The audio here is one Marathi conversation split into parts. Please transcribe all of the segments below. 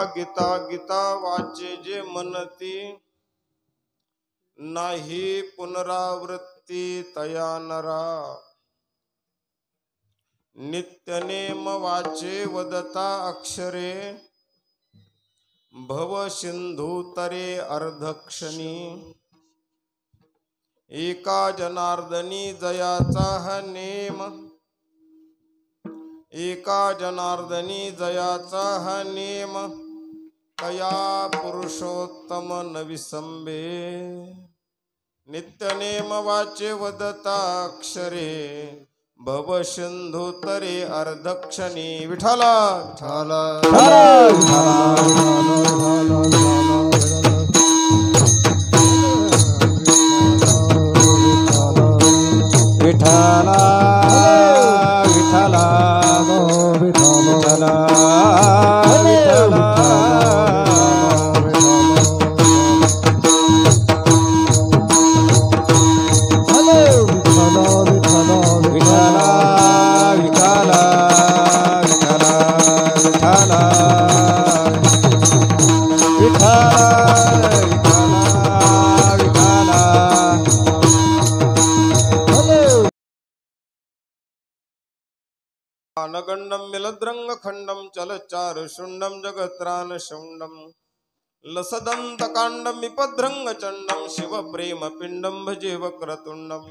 गीता गीता वाचे जे म्हणती, नाही पुनरावृत्ती तया नरा. नित्यनेम वाचे वदता अक्षरे, भव सिंधू तरे अर्धक्षणी. एका जनार्दनी जयाचा हा नेम, एका जनार्दनी जयाचा हा नेम. तया पुरुषोत्तम न विसंबे. नित्यनेम वाचे वदता अक्षरे, भव सिंधू तरे अर्धक्षणी. विठ्ठला विठ्ठला विठ्ठला विठ्ठला विठ्ठला नगंडम मिलद्रंग खंडम चलचार शुंडम जगत्रान शुंडम. लसदंत कांडम विपद्रंग चंडम. शिव प्रेम पिंडम भजे वक्रतुंडम.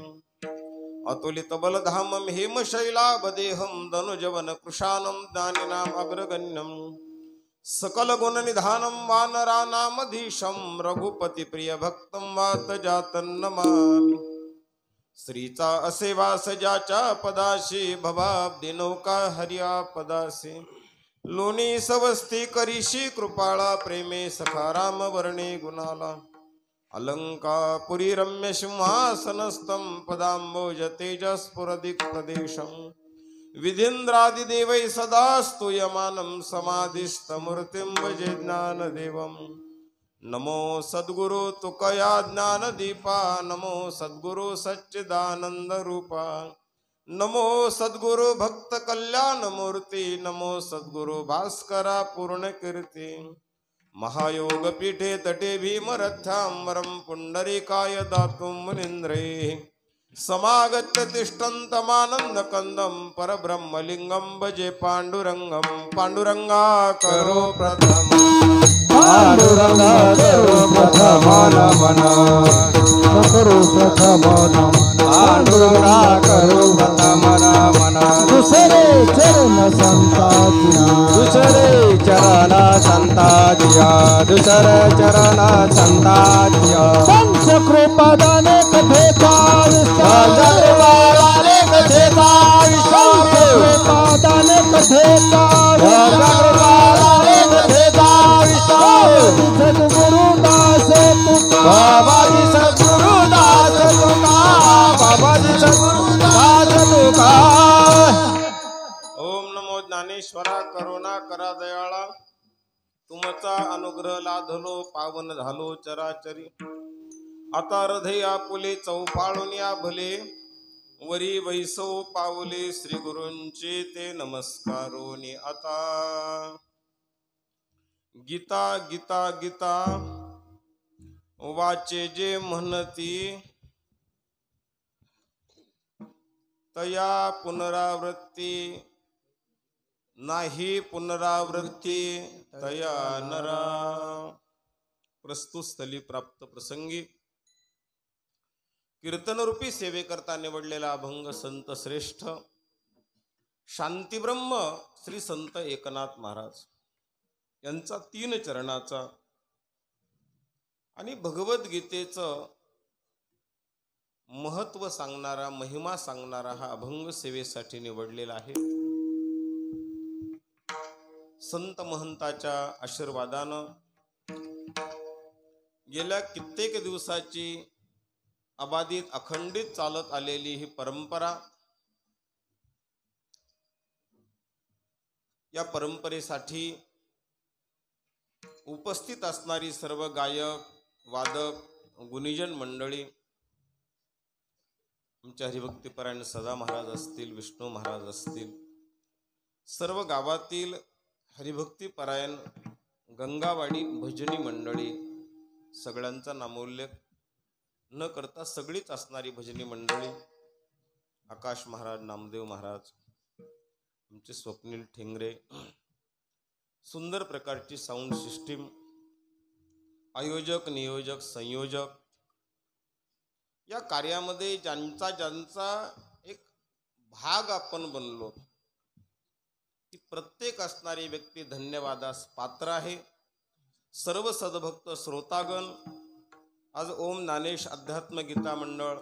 अतुलित बलधामम हेमशैलाभदेहम. धनुजवन कृशानम ज्ञानिनाम अग्रगण्यम. सकल गुण निधानम वानरानामधीशम. रघुपति प्रिय भक्तम वात जातं नमामि. श्रीचा असे वास ज्याच्या पदाशी, भवाब्दी नौका हरिया पदासी. लोणी सवस्ती करीशी कृपाळा, प्रेमे सखाराम वर्णे गुणाला. अलंकापुरी रम्य सिंहासनस्थं. पदांबोज तेजस्फुरदिक् प्रदेशं. विधीन्द्रादिदेवै सदा स्तूयमानं. समाधिस्थमूर्तिं भजे ज्ञानदेवम्. नमो सद्गुरु तुकया ज्ञानदीपा. नमो सद्गुरु सच्चिदानंद रूपा. नमो सद्गुरु भक्त कल्याण मूर्ती. नमो सद्गुरु भास्करा पूर्ण कीर्ती. महायोग पीठे तटे भीमरथ्याम्बरं. पुंडरीकाय दातुं मुनीन्द्रे. समागत्य तिष्ठन्तमानंद कंदम. परब्रह्मलिंगं भजे पांडुरंगम. पांडुरंगा करो प्रथम. पांडुरंगा करो प्रथम नमन. करो प्रथम नमन. पांडुरंगा करो प्रथम नमन. दुसरे चरण संताजिया. दुसरे चरण संताजिया. दुसरे चरण संताजिया. पंचकृपादाने कथेचा विस्तार. पंचकृपादाने कथेचा विस्तार. पंचकृपादाने कथेचा सद्गुरुदास तुका. बाबाजी सद्गुरुदास तुका. बाबाजी सद्गुरुदास तुका. ओम नमो ज्ञानेश्वरा करुणा करा दयाळा. तुमचा अनुग्रह लाधलो पावन झालो चराचरी. आता हृदय आपुले चौपाळून या भले. वरी वैसव पावले श्री गुरूंचे ते नमस्कारोनी. आता गीता गीता गीता वाचे जे म्हणती, तया पुनरावृत्ती नाही पुनरावृत्ती तया नरा. प्रस्तुत स्थली प्राप्त प्रसंगी कीर्तनरूपी सेवेकरता निवडलेला अभंग संत श्रेष्ठ शांतीब्रह्म श्री संत एकनाथ महाराज यांचा 3 चरणाचा आणि भगवद्गीतेचं महत्व सांगणारा, महिमा सांगणारा हा अभंग सेवेसाठी निवडलेला आहे. संत महंताच्या आशीर्वादानं गेल्या कित्येक दिवसाची अबाधित अखंडित चालत आलेली ही परंपरा, या परंपरेसाठी उपस्थित असणारी सर्व गायक, वादक, गुणीजन मंडळी, आमच्या हरिभक्तीपरायण सदा महाराज असतील, विष्णू महाराज असतील, सर्व गावातील हरिभक्तीपरायण गंगावाडी भजनी मंडळी, सगळ्यांचा नामोल्लेख न करता सगळीच असणारी भजनी मंडळी, आकाश महाराज, नामदेव महाराज, आमचे स्वप्नील ठेंगरे, सुंदर प्रकारची साऊंड सिस्टीम, आयोजक, नियोजक, संयोजक, या कार्यामध्ये ज्यांचा ज्यांचा एक भाग आपण बनलो, ती प्रत्येक असणारी व्यक्ती धन्यवादास पात्र आहे. सर्व सद्भक्त श्रोतागण, आज ओम ज्ञानेश अध्यात्म गीता मंडळ,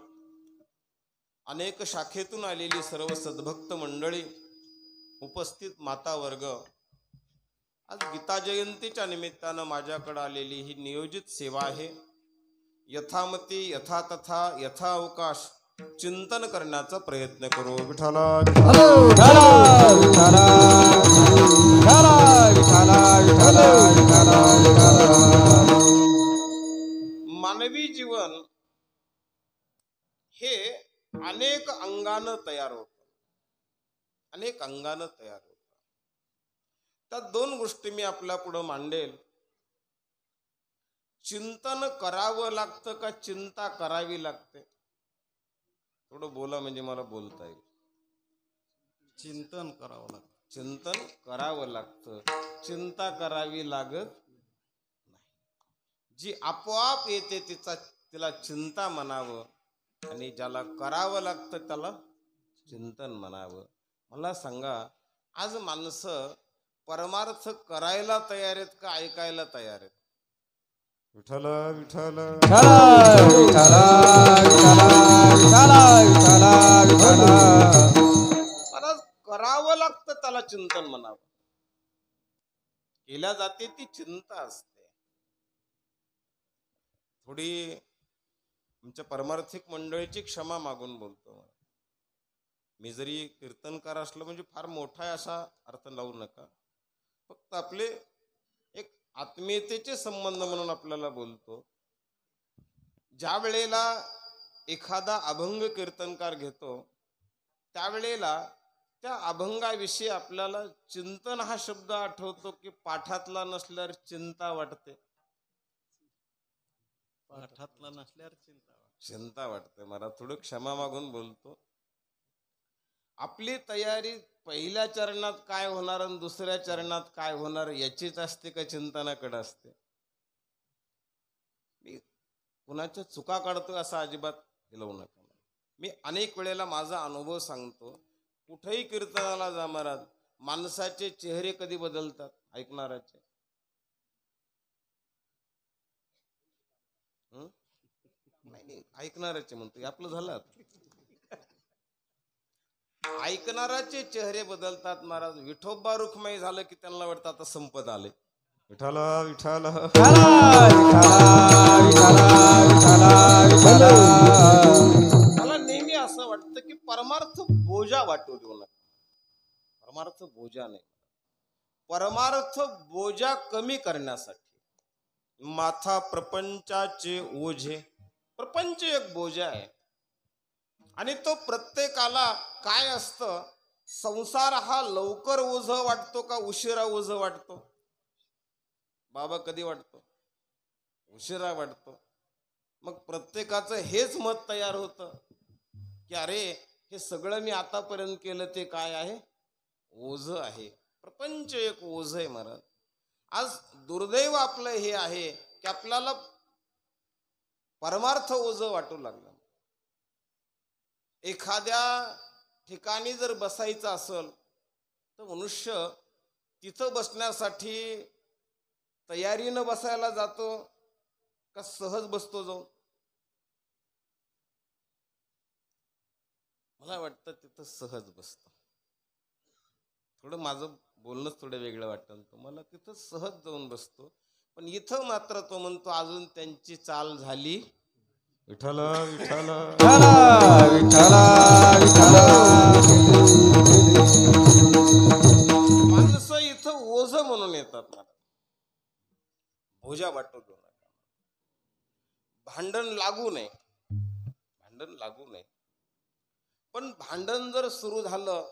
अनेक शाखेतून आलेली सर्व सद्भक्त मंडळी, उपस्थित माता वर्ग, आज गीता जयंतीच्या निमित्तानं माझ्याकडे आलेली ही नियोजित सेवा आहे. यथामती, यथातथा, यथाअवकाश चिंतन करण्याचा प्रयत्न करू. विठ्ठला मानवी जीवन हे अनेक अंगानं तयार होतं, अनेक अंगानं तयार होतं. त्या दोन गोष्टी मी आपल्या पुढे मांडेल. चिंतन करावं लागतं का चिंता करावी लागते? थोडं बोला म्हणजे मला बोलता येईल. चिंतन करावं लागतं. चिंतन करावं लागतं, चिंता करावी लागत नाही. जी आपोआप येते तिला चिंता म्हणावं, आणि ज्याला करावं लागतं त्याला चिंतन म्हणावं. मला सांगा, आज माणसं परमार्थ करायला तयार आहेत का ऐकायला तयार आहेत? विठ्ठल विठ्ठल मला करावं लागतं त्याला चिंतन म्हणावं. केल्या जाते ती चिंता असते. थोडी आमच्या परमार्थिक मंडळीची क्षमा मागून बोलतो. मी जरी कीर्तनकार असलो म्हणजे फार मोठा आहे असा अर्थ लावू नका. फक्त आपले एक आत्मीयतेचे संबंध म्हणून आपल्याला बोलतो. ज्या वेळेला एखादा अभंग कीर्तनकार घेतो, त्यावेळेला त्या अभंगाविषयी आपल्याला चिंतन हा शब्द आठवतो की पाठातला नसल्यावर चिंता वाटते? पाठातला नसल्यावर चिंता वाटते. मला थोडं क्षमा मागून बोलतो. आपली तयारी पहिल्या चरणात काय होणार आणि दुसऱ्या चरणात काय होणार याचीच असते का चिंतनाकडे असते? मी कुणाच्या चुका काढतो असं अजिबात हिलवू नका. मी अनेक वेळेला माझा अनुभव सांगतो. कुठेही कीर्तनाला जा महाराज, माणसाचे चेहरे कधी बदलतात ऐकणाराचे? नाही, ऐकणाराचे म्हणतो, आपलं झालं. ऐकणाराचे चेहरे बदलतात महाराज. विठोबा रुक्माई झालं की त्यांना वाटतं आता संपत आले. विठ्ठल विठ्ठल मला नेहमी असं वाटतं की परमार्थ बोजा वाटू देऊ नका. परमार्थ बोजा नाही, परमार्थ बोजा कमी करण्यासाठी माथा प्रपंचाचे ओझे. प्रपंच एक बोजा आहे, आणि तो प्रत्येकाला काय असतं, संसार हा लवकर ओझ वाटतो का उशिरा ओझ वाटतो? बाबा कधी वाटतो? उशिरा वाटतो. मग प्रत्येकाचं हेच मत तयार होतं की अरे हे सगळं मी आतापर्यंत केलं ते काय आहे? ओझ आहे. प्रपंच एक ओझ आहे महाराज. आज दुर्दैव आपलं हे आहे की आपल्याला परमार्थ ओझ वाटू लागलं. एखाद्या ठिकाणी जर बसायचं असेल तर मनुष्य तिथं बसण्यासाठी तयारीनं बसायला जातो का सहज बसतो जाऊन? मला वाटतं तिथं सहज बसतो. थोडं माझं बोलणंच थोडं वेगळं वाटतं तुम्हाला. तिथं सहज जाऊन बसतो. पण इथं मात्र तो म्हणतो अजून त्यांची चाल झाली. विठ्ठल विठ्ठल माणसं इथं ओझ म्हणून येतात मला. बोजा वाटतो नका. भांडण लागू नये, भांडण लागू नये. पण भांडण जर सुरू झालं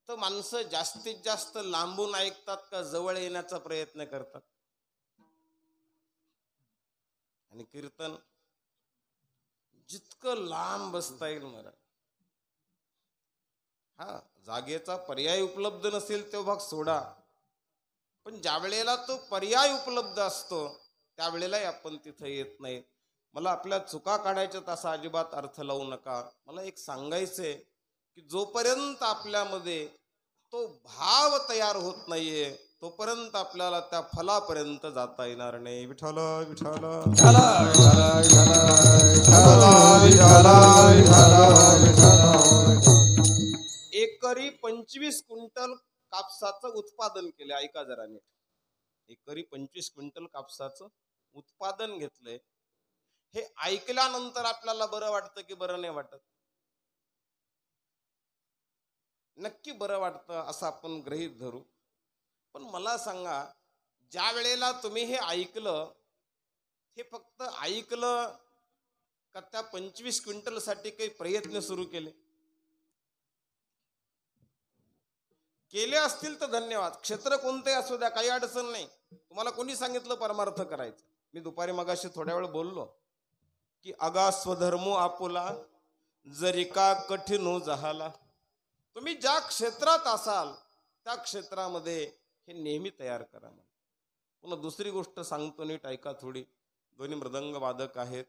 तर माणसं जास्तीत जास्त लांबून ऐकतात का जवळ येण्याचा प्रयत्न करतात? आणि कीर्तन जितकं लांब बसता येईल मला. हा, जागेचा पर्याय उपलब्ध नसेल तो भाग सोडा, पण ज्या वेळेला तो पर्याय उपलब्ध असतो त्यावेळेलाही आपण तिथं येत नाही. मला आपल्या चुका काढायच्या तसा अजिबात अर्थ लावू नका. मला एक सांगायचंय की जोपर्यंत आपल्यामध्ये तो भाव तयार होत नाहीये तोपर्यंत आपल्याला त्या फलापर्यंत जाता येणार नाही. विठ्ठल विठ्ठल एकरी 25 क्विंटल कापसाचं उत्पादन केले. ऐका जरा नीट. एकरी 25 क्विंटल कापसाचं उत्पादन घेतलंय. हे ऐकल्यानंतर आपल्याला बरं वाटतं की बरं नाही वाटत? नक्की बरं वाटतं असं आपण गृहीत धरू. पण मला सांगा, ज्या वेळेला तुम्ही हे ऐकलं, हे फक्त ऐकलं का त्या 25 क्विंटल साठी काही प्रयत्न सुरू केले? केले असतील तर धन्यवाद. क्षेत्र कोणते असू द्या, काही अडचण नाही. तुम्हाला कोणी सांगितलं परमार्थ करायचं? मी दुपारी मगाशी थोड्या वेळ बोललो की अगा स्वधर्मो आपुला जरी का कठीण झाला. तुम्ही ज्या क्षेत्रात असाल त्या क्षेत्रामध्ये हे नेहमी तयार करा. पुन्हा दुसरी गोष्ट सांगतो, नीट ऐका थोडी. दोन्ही मृदंग वादक आहेत,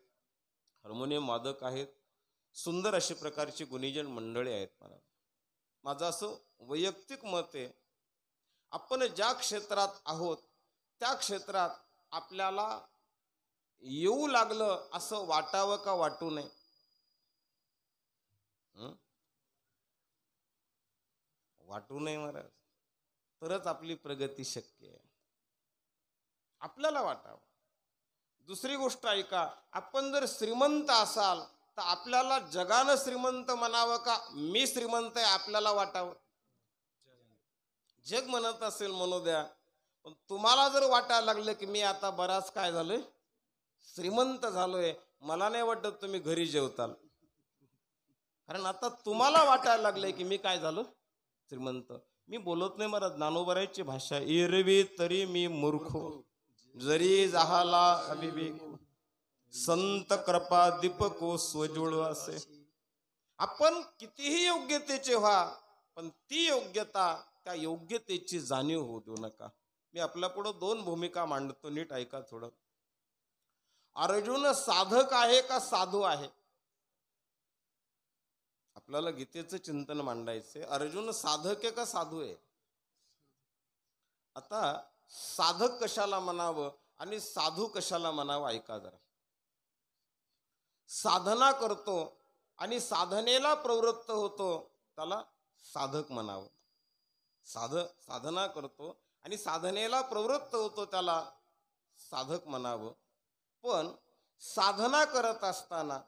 हार्मोनियम वादक आहेत, सुंदर अशी प्रकारची गुणीजन मंडळी आहेत. मला माझं असं वैयक्तिक मत आहे, आपण ज्या क्षेत्रात आहोत त्या क्षेत्रात आपल्याला येऊ लागलं असं वाटावं का वाटू नये? वाटू नये महाराज, तरच आपली प्रगती शक्य आहे. आपल्याला वाटावं. दुसरी गोष्ट ऐका, आपण जर श्रीमंत असाल तर आपल्याला जगानं श्रीमंत म्हणावं का मी श्रीमंत आहे आपल्याला वाटावं? जग म्हणत असेल म्हणू द्या, पण तुम्हाला जर वाटायला लागलं की मी आता बराच काय झालोय, श्रीमंत झालोय, मला नाही वाटत तुम्ही घरी जेवताल. कारण आता तुम्हाला वाटायला लागलंय की मी काय झालो, श्रीमंत. मी बोलत नाही महाराज, ज्ञानोबरायची भाषा. एरवी तरी मी मूर्ख जरी जाहाला अविवेक, संत कृपा दीपको स्वजुळ असे. आपण कितीही योग्यतेचे व्हा, पण ती योग्यता त्या योग्यतेची जाणीव होऊ देऊ नका. मी आपल्या पुढे दोन भूमिका मांडतो, नीट ऐका थोडं. अर्जुन साधक आहे का साधू आहे? आपल्याला गीतेचं चिंतन मांडायचंय. अर्जुन साधक आहे का साधू आहे? आता साधक कशाला म्हणावं आणि साधू कशाला म्हणावं ऐका जरा. साधना करतो साधनेला प्रवृत्त होतो त्याला साधक म्हणावं. साधना करतो साधनेला प्रवृत्त होतो त्याला साधक म्हणावं. पण साधना करत असताना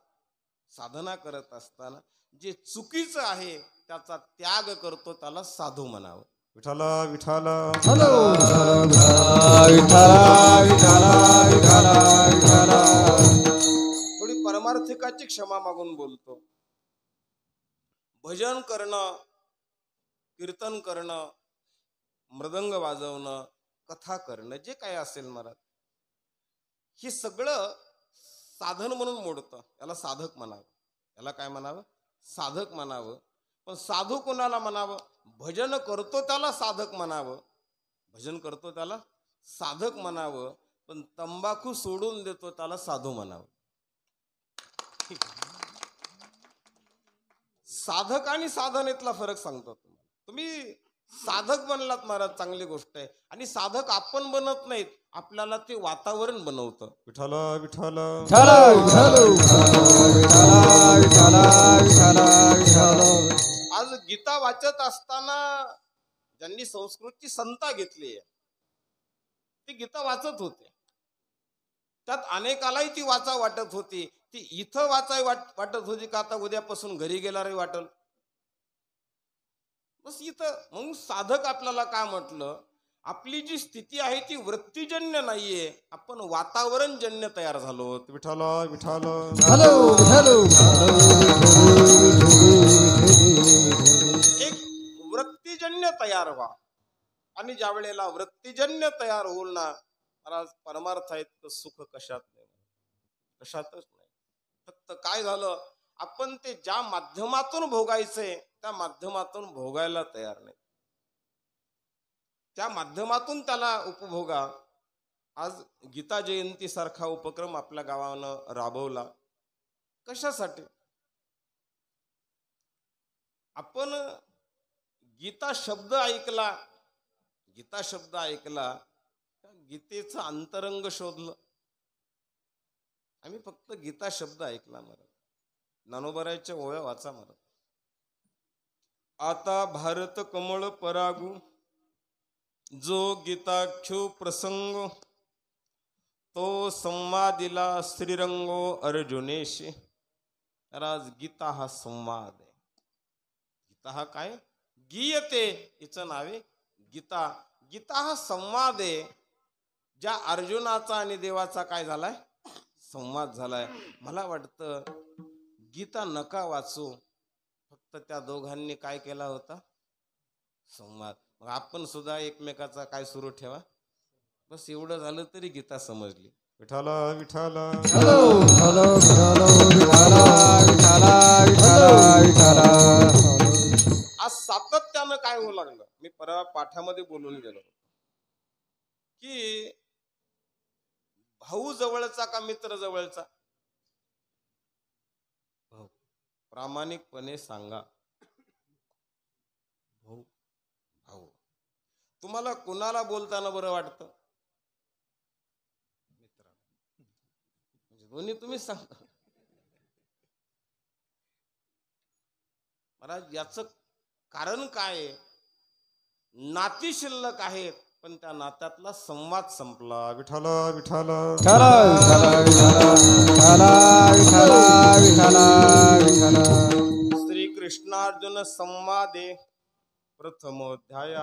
जे चुकीचं आहे त्याचा त्याग करतो त्याला साधू म्हणावं. विठ्ठल विठ्ठल थोडी परमार्थिकाची क्षमा मागून बोलतो. भजन करणं, कीर्तन करणं, मृदंग वाजवणं, कथा करणं, जे काय असेल महाराज, हे सगळं साधन म्हणून मोडतं. याला साधक म्हणावं. याला काय म्हणावं? साधक म्हणावं. पण साधू कोणाला म्हणावं? भजन करतो त्याला साधक म्हणावं. भजन करतो त्याला साधक म्हणावं. पण तंबाखू सोडून देतो त्याला साधू म्हणावं. साधक आणि साधनेतला फरक सांगतो तुम्हाला. तुम्ही साधक बनलात महाराज, चांगली गोष्ट आहे. आणि साधक आपण बनत नाहीत, आपल्याला ते वातावरण बनवतं. विठ्ठल विठ्ठल आज गीता वाचत असताना ज्यांनी संस्कृतची संता घेतली आहे ती गीता वाचत होते. त्यात अनेकालाही ती वाचा वाटत होती. ती इथं वाचाय वाटत होती का आता उद्यापासून घरी गेल्यारही वाटल बस इथं. मग साधक आपल्याला काय म्हटलं, आपली जी स्थिती आहे ती वृत्तीजन्य नाहीये, आपण वातावरणजन्य तयार झालो. विठ्ठल विठ्ठल एक वृत्तीजन्य तयार व्हा. आणि ज्या वेळेला वृत्तीजन्य तयार होईल ना, परमार्थ आहेत सुख कशात नाही. कशातच नाही. फक्त काय झालं, आपण ते ज्या माध्यमातून भोगायचंय त्या माध्यमातून भोगायला तयार नाही. त्या माध्यमातून त्याला उपभोगा. आज गीता जयंती सारखा उपक्रम आपल्या गावानं राबवला. कशासाठी? आपण गीता शब्द ऐकला, गीता शब्द ऐकला, गीतेचं अंतरंग शोधलं. आम्ही फक्त गीता शब्द ऐकला मरत, ज्ञानोबरायच्या ओव्या वाचा मरत. आता भारत कमळ परागू, जो गीताख्यो प्रसंग, तो संवादिला श्रीरंगो अर्जुनेशी. आज गीता हा संवाद आहे. गीता हा काय? गीयते, हिचं नाव आहे गीता. गीता हा संवाद आहे. ज्या अर्जुनाचा आणि देवाचा काय झालाय? संवाद झालाय. मला वाटतं गीता नका वाचू, फक्त त्या दोघांनी काय केला होता? संवाद. मग आपण सुद्धा एकमेकाचा काय सुरू ठेवा, बस एवढं झालं तरी गीता समजली. विठाला विठाला आज सातत्यानं काय होऊ लागलं, मी परवा पाठामध्ये बोलून गेलो की भाऊ जवळचा का मित्र जवळचा? भाऊ. प्रामाणिकपणे सांगा, भाऊ. भाऊ. तुम्हाला कुणाला बोलताना बरं वाटतं? मित्र. म्हणजे दोन्ही तुम्हीच सांगता. महाराज याचं कारण काय आहे? नाती शिल्लक आहेत, पण त्या नात्यातला संवाद संपला. विठाला विठाला श्री कृष्णार्जुन संवादे प्रथमोध्याय,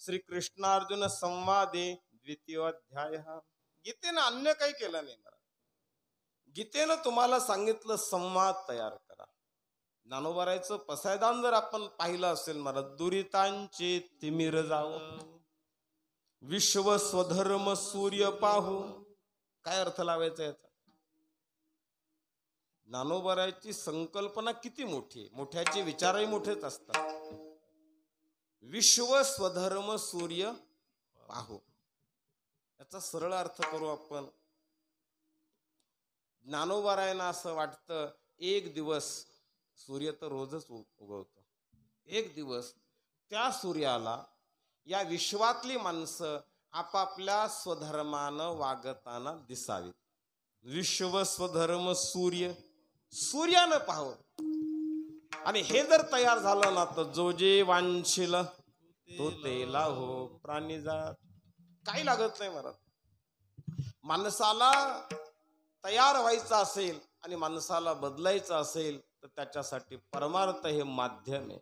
श्री कृष्णार्जुन संवादे द्वितीयोध्याय. गीतेनं अन्य काही केलं नाही. गीतेनं तुम्हाला सांगितलं संवाद तयार करा. ज्ञानोबरायचं पसायदान जर आपण पाहिलं असेल मला, दुरितांचे तिमिर जावो, विश्व स्वधर्म सूर्य पाहू. काय अर्थ लावायचा याचा? ज्ञानोबरायची संकल्पना किती मोठी आहे, मोठ्याचे विचारही मोठेच असतात. विश्व स्वधर्म सूर्य पाहू, याचा सरळ अर्थ करू आपण. ज्ञानोबरायना असं वाटतं एक दिवस, सूर्य तर रोजच उगवतो, एक दिवस त्या सूर्याला या विश्वातली माणसं आपापल्या स्वधर्मानं वागताना दिसावीत. विश्व स्वधर्म सूर्य, सूर्यानं पाहावं. आणि हे जर तयार झालं ना, तर जो जे वांछिल तो तेला हो प्राणी जात. काही लागत नाही महाराज. माणसाला तयार व्हायचं असेल आणि माणसाला बदलायचं असेल तर त्याच्यासाठी परमार्थ हे माध्यम आहे.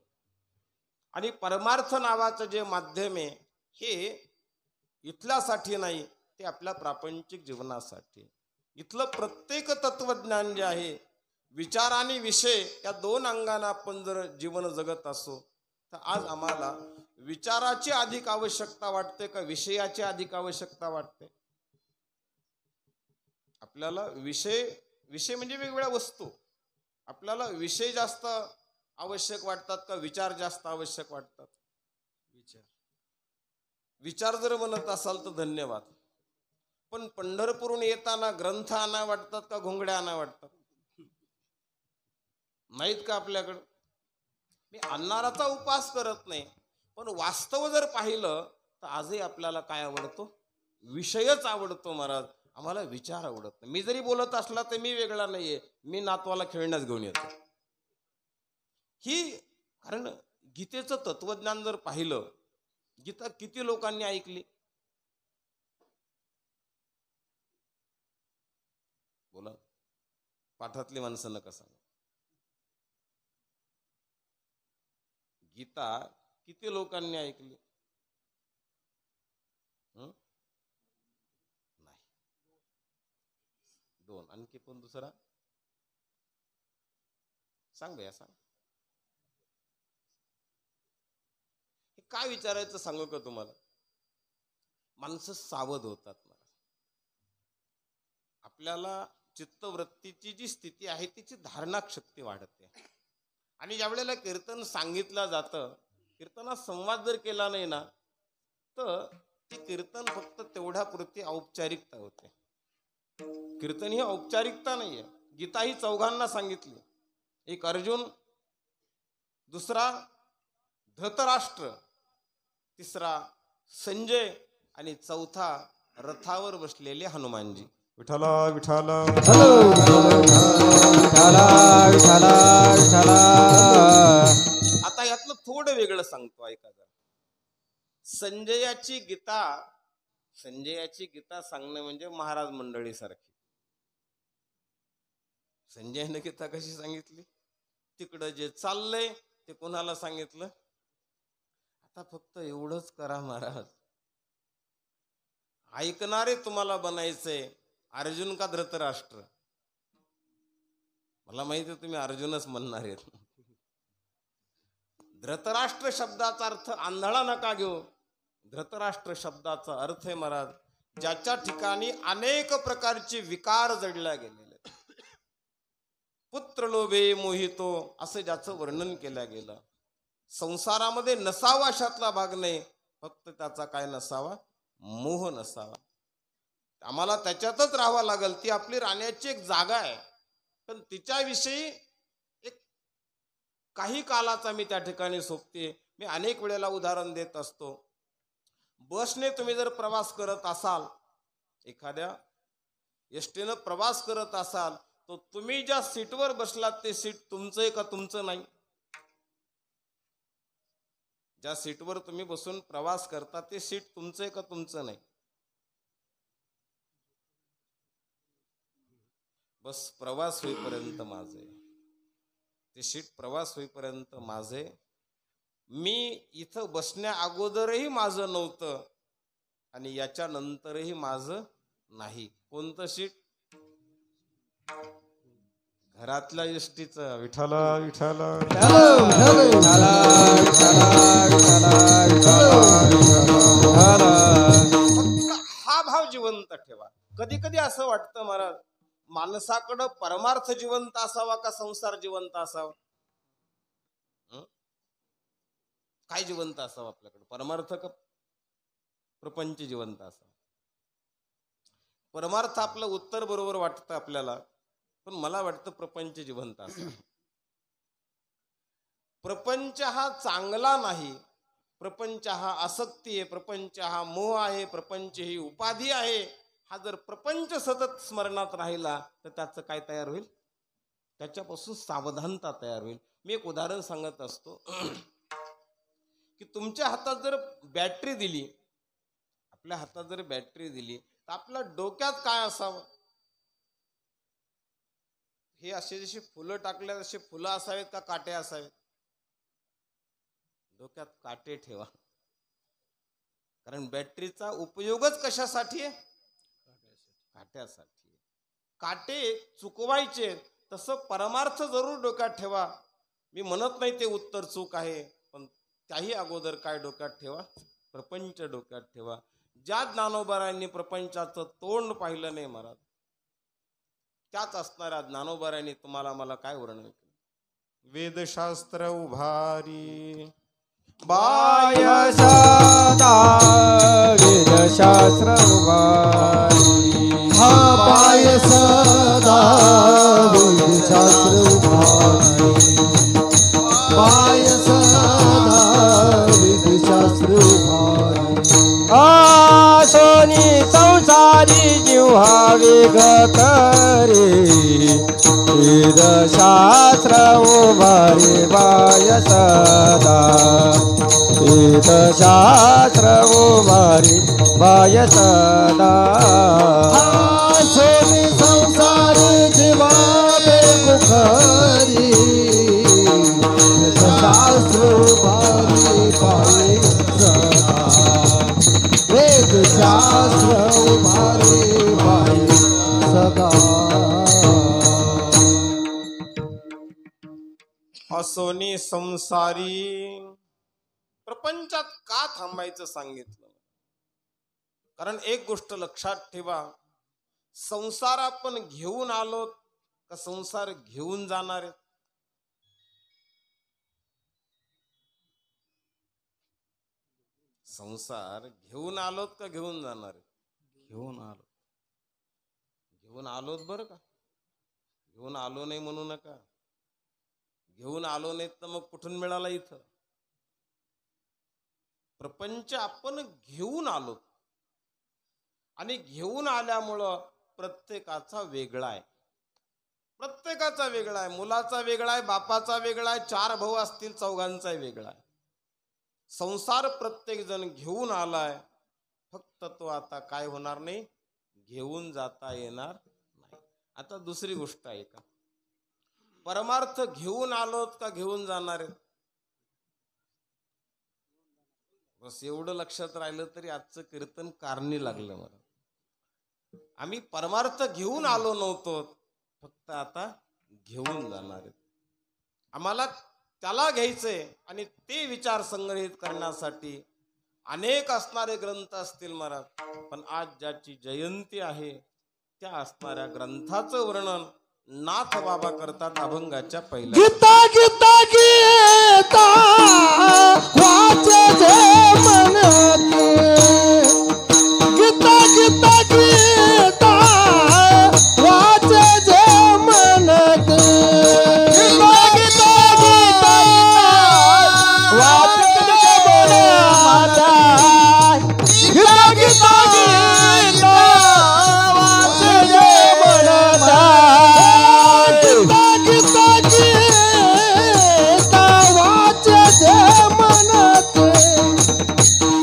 आणि परमार्थ नावाचं जे माध्यम आहे हे इथल्यासाठी नाही, ते आपल्या प्रापंचिक जीवनासाठी. इथलं प्रत्येक तत्वज्ञान जे आहे, विचार आणि विषय या दोन अंगाने आपण जर जीवन जगत असो, तर आज आम्हाला विचाराची अधिक आवश्यकता वाटते का विषयाची अधिक आवश्यकता वाटते? आपल्याला विषय म्हणजे वेगवेगळ्या वस्तू. आपल्याला विषय जास्त आवश्यक वाटतात का विचार जास्त आवश्यक वाटतात? विचार जर म्हणत असाल तर धन्यवाद. पण पंढरपूरहून येताना ग्रंथ आणा वाटतात का घोंगड्या आणा वाटतात? नाहीत का आपल्याकडं? मी आणणाराचा उपास करत नाही, पण वास्तव जर पाहिलं तर आजही आपल्याला काय आवडतो? विषयच आवडतो महाराज. आम्हाला विचार आवडत नाही. मी जरी बोलत असला तर मी वेगळा नाहीये, मी नातवाला खेळण्यास घेऊन येतो. ही कारण गीतेचं तत्वज्ञान जर पाहिलं, गीता किती लोकांनी ऐकली? बोला, पाठातली माणसं नका सांगा. गीता किती लोकांनी ऐकली? नाही, दोन. आणखी पण दुसरा सांग भैया, सांग. हे काय विचारायचं सांगू का तुम्हाला? माणसं सावध होतात. आपल्याला चित्तवृत्तीची जी स्थिती आहे तिची धारणा शक्ती वाढते. आणि ज्या वेळेला कीर्तन सांगितलं जातं, कीर्तनात संवाद जर केला नाही ना तर ती कीर्तन फक्त तेवढ्यापुरती औपचारिकता होते. कीर्तन ही औपचारिकता नाहीये. गीता ही चौघांना सांगितली. एक अर्जुन, दुसरा धृतराष्ट्र, तिसरा संजय आणि चौथा रथावर बसलेले हनुमानजी. विठ्ठला विठ्ठला विठ्ठला विठ्ठला विठ्ठला. आता यातलं थोडं वेगळं सांगतो, ऐका जरा. संजयाची गीता सांगणं म्हणजे महाराज मंडळी सारखी. संजयने गीता कशी सांगितली? तिकडं जे चाललंय ते कोणाला सांगितलं? आता फक्त एवढंच करा महाराज, ऐकणारे तुम्हाला बनायचंय अर्जुन का धृतराष्ट्र. मला माहिती आहे तुम्ही अर्जुनच म्हणणार आहेत. धृतराष्ट्र शब्दाचा अर्थ आंधळा नका घेऊ. धृतराष्ट्र शब्दाचा अर्थ आहे महाराज, ज्याच्या ठिकाणी अनेक प्रकारचे विकार जडल्या गेलेले. पुत्र लोभे मोहितो असं ज्याचं वर्णन केलं गेलं. संसारामध्ये नसावा अशातला भाग नाही, फक्त त्याचा काय नसावा? मोह नसावा. आम्हाला त्याच्यातच राहावं लागेल. ती आपली राहण्याची एक जागा आहे, पण तिच्याविषयी एक काही कालाचा मी त्या ठिकाणी सोबते. मी अनेक वेळेला उदाहरण देत असतो. बसने तुम्ही जर प्रवास करत असाल, एखाद्या एसटीनं प्रवास करत असाल, तर तुम्ही ज्या सीटवर बसलात ते सीट तुमचं आहे का तुमचं नाही? ज्या सीटवर तुम्ही बसून प्रवास करता ते सीट तुमचं आहे का तुमचं नाही? बस प्रवास होईपर्यंत माझे, ते सीट प्रवास होईपर्यंत माझे. मी इथं बसण्या अगोदरही माझं नव्हतं आणि याच्या नंतरही माझं नाही. कोणतं सीट? घरातल्या एसटीचं. विठ्ठला विठ्ठला हा भाव जिवंत ठेवा. कधी कधी असं वाटतं महाराज, माणसाकडं परमार्थ जिवंत असावा का संसार जिवंत असावा? काय जिवंत असावं आपल्याकडे, परमार्थ का प्रपंच जिवंत असावा? परमार्थ आपलं उत्तर बरोबर वाटतं आपल्याला, पण मला वाटतं प्रपंच जिवंत असावा. प्रपंच हा चांगला नाही, प्रपंच हा आसक्ती आहे, प्रपंच हा मोह आहे, प्रपंच ही उपाधी आहे. हा जर प्रपंच सतत स्मरणात राहिला तर त्याचं काय तयार होईल? त्याच्यापासून सावधानता तयार होईल. मी एक उदाहरण सांगत असतो की तुमच्या हातात जर बॅटरी दिली, आपल्या हातात जर बॅटरी दिली तर आपल्या डोक्यात काय असावं? हे असे जसे फुलं टाकले असे फुलं असावेत का काटे असावेत? डोक्यात काटे ठेवा, कारण बॅटरीचा उपयोगच कशासाठी आहे? काट्यासाठी. काटे चुकवायचे, तसं परमार्थ जरूर डोक्यात ठेवा. मी म्हणत नाही ते उत्तर चूक आहे, पण त्याही अगोदर काय डोक्यात ठेवा? प्रपंच डोक्यात ठेवा. ज्या ज्ञानोबारायांनी प्रपंचाचं तोंड पाहिलं नाही महाराज, त्याच असणाऱ्या ज्ञानोबारायांनी तुम्हाला मला काय वर्णन केलं? वेदशास्त्र उभारी बाय सदा वेदशास्त्र उभारी. हा बाय सदा वेदशास्त्र उभारी. बाय सदा वेदशास्त्र उभारी. सोनी संसारी जिव्हा वेग करे. वेदशास्त्र उभारी बाय सदा. वेदशास्त्र उभारी बाय सदा. सोनी संसार जीवा वेग करे. वेदशास्त्र उभारी बाय सदा. वेदशास्त्र उभारी बाय सदा. असोनी संसारी. प्रपंचात का थांबायचं सांगितलं? कारण एक गोष्ट लक्षात ठेवा, संसार आपण घेऊन आलो का संसार घेऊन जाणार आहे? संसार घेऊन आलोत का घेऊन जाणार आहे? घेऊन आलो. घेऊन आलोत बरं का, घेऊन आलो नाही म्हणू नका. घेऊन आलो नाही तर मग कुठून मिळाला इथं? प्रपंच आपण घेऊन आलो आणि घेऊन आल्यामुळं प्रत्येकाचा वेगळा आहे. प्रत्येकाचा वेगळा आहे. मुलाचा वेगळा आहे, बापाचा वेगळा आहे, 4 भाऊ असतील चौघांचा वेगळा आहे. संसार प्रत्येक जण घेऊन आलाय, फक्त तो आता काय होणार नाही, घेऊन जाता येणार नाही. आता दुसरी गोष्ट आहे का, परमार्थ घेऊन आलोत का घेऊन जाणार आहेत? बस एवढं लक्षात राहिलं तरी आजचं कीर्तन कारणी लागलं मला. आम्ही परमार्थ घेऊन आलो नव्हतो, फक्त आता घेऊन जाणार आहेत. आम्हाला त्याला घ्यायचंय आणि ते विचार संग्रहित करण्यासाठी अनेक असणारे ग्रंथ असतील महाराज, पण आज ज्याची जयंती आहे त्या असणाऱ्या ग्रंथाचं वर्णन नाथ बाबा करतात अभंगाच्या पहिल्या. गीता गीता गीता वाचे जे मनते, गीता गीता गीता वाचे जे मनते, गीता गीता गीता वाचे जे मनते, गीता गीता गीता वाचे जे मनते, गीता गीता वाचे जे मनते,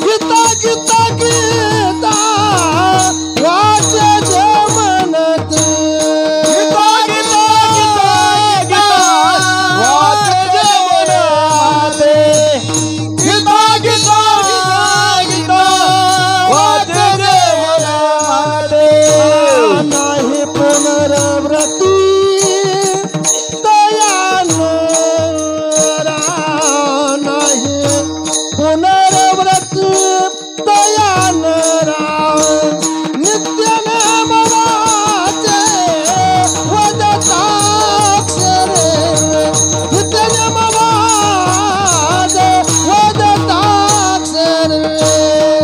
गीता गीता गीता वाचे जे मनते, गीता गीता गीता वाचे जे मनते, गीता गीता गीता वाचे जे मनते. नाही पुनरावृत्ती दयानरा, नाही पुनरावृत्ती दयानरा, नित्य नाम वाचे वदताक्षरे, नित्य नाम वाचे वदताक्षरे.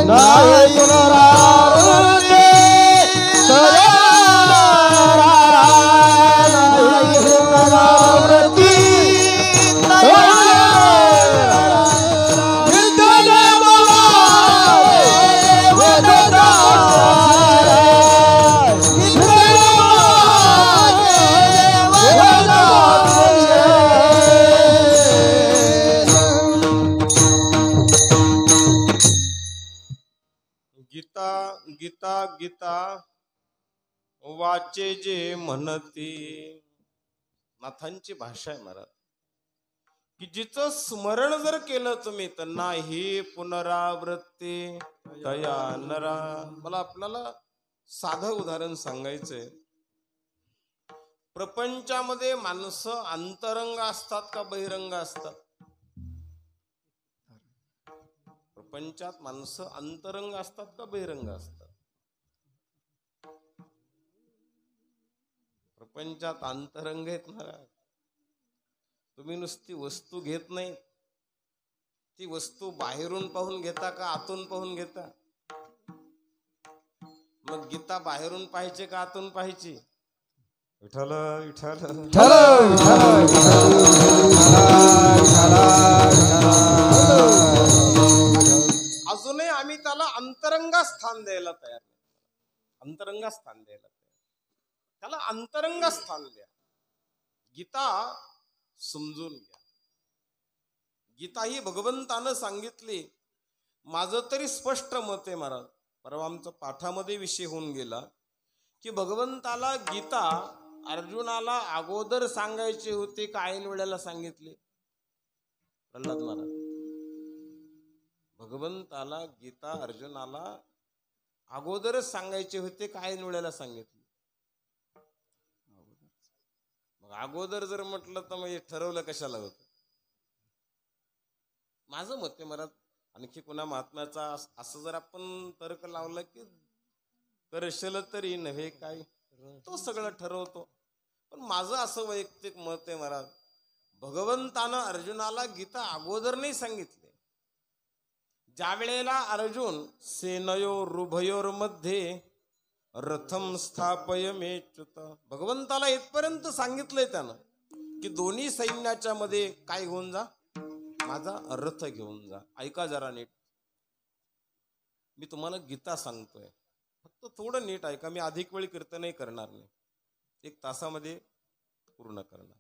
नाही पुनरावृत्ती दयानरा, नाही पुनरावृत्ती दयानरा, नित्य नाम वाचे वदताक्षरे, नित्य नाम गीता गीता गीता वाचे जे म्हणती. नाथांची भाषा आहे महाराज, की जिचं स्मरण जर केलं तुम्ही तर नाही पुनरावृत्ती दयानरा. मला आपल्याला साधं उदाहरण सांगायचंय. प्रपंचामध्ये माणसं अंतरंग असतात का बहिरंग असतात? प्रपंचात माणसं अंतरंग असतात का बहिरंग असतात? प्रपंचात अंतरंग आहेत महाराज. तुम्ही नुसती वस्तू घेत नाही, ती वस्तू बाहेरून पाहून घेता का आतून पाहून घेता? मग गीता बाहेरून पाहायची का आतून पाहायची? विठ्ठल विठ्ठल अजूनही आम्ही त्याला अंतरंगा स्थान द्यायला तयार नाही. अंतरंगा स्थान द्यायला तयार, त्याला अंतरंगा स्थान द्या. गीता समजून घ्या. गीता ही भगवंतानं सांगितली. माझं तरी स्पष्ट मत आहे महाराज, परवा आमचा पाठामध्ये विषय होऊन गेला की भगवंताला गीता अर्जुनाला अगोदर सांगायची होती का ऐन वेळेला सांगितली? प्रल्हाद महाराज, भगवंताला गीता अर्जुनाला अगोदरच सांगायचे होते का ऐन वेळेला सांगितली? मग अगोदर जर म्हटलं तर मग ठरवलं कशाला होतं? माझं मत आहे महाराज. आणखी कुणा महात्म्याचा असं जर आपण तर्क लावलं की करशल तरी नव्हे काय, तो सगळं ठरवतो. पण माझं असं वैयक्तिक मत आहे महाराज, भगवंतानं अर्जुनाला गीता अगोदर नाही सांगितले. ज्या वेळेला अर्जुन सेनयोरुभयोर मध्ये रथम स्थापय मेच्युत, भगवंताला इथपर्यंत सांगितलंय त्यानं की दोन्ही सैन्याच्या मध्ये काय घेऊन जा, माझा रथ घेऊन जा. ऐका जरा नीट, मी तुम्हाला गीता सांगतोय, फक्त थोडं नीट ऐका. मी अधिक वेळ कीर्तनही करणार नाही, 1 तासामध्ये पूर्ण करणार.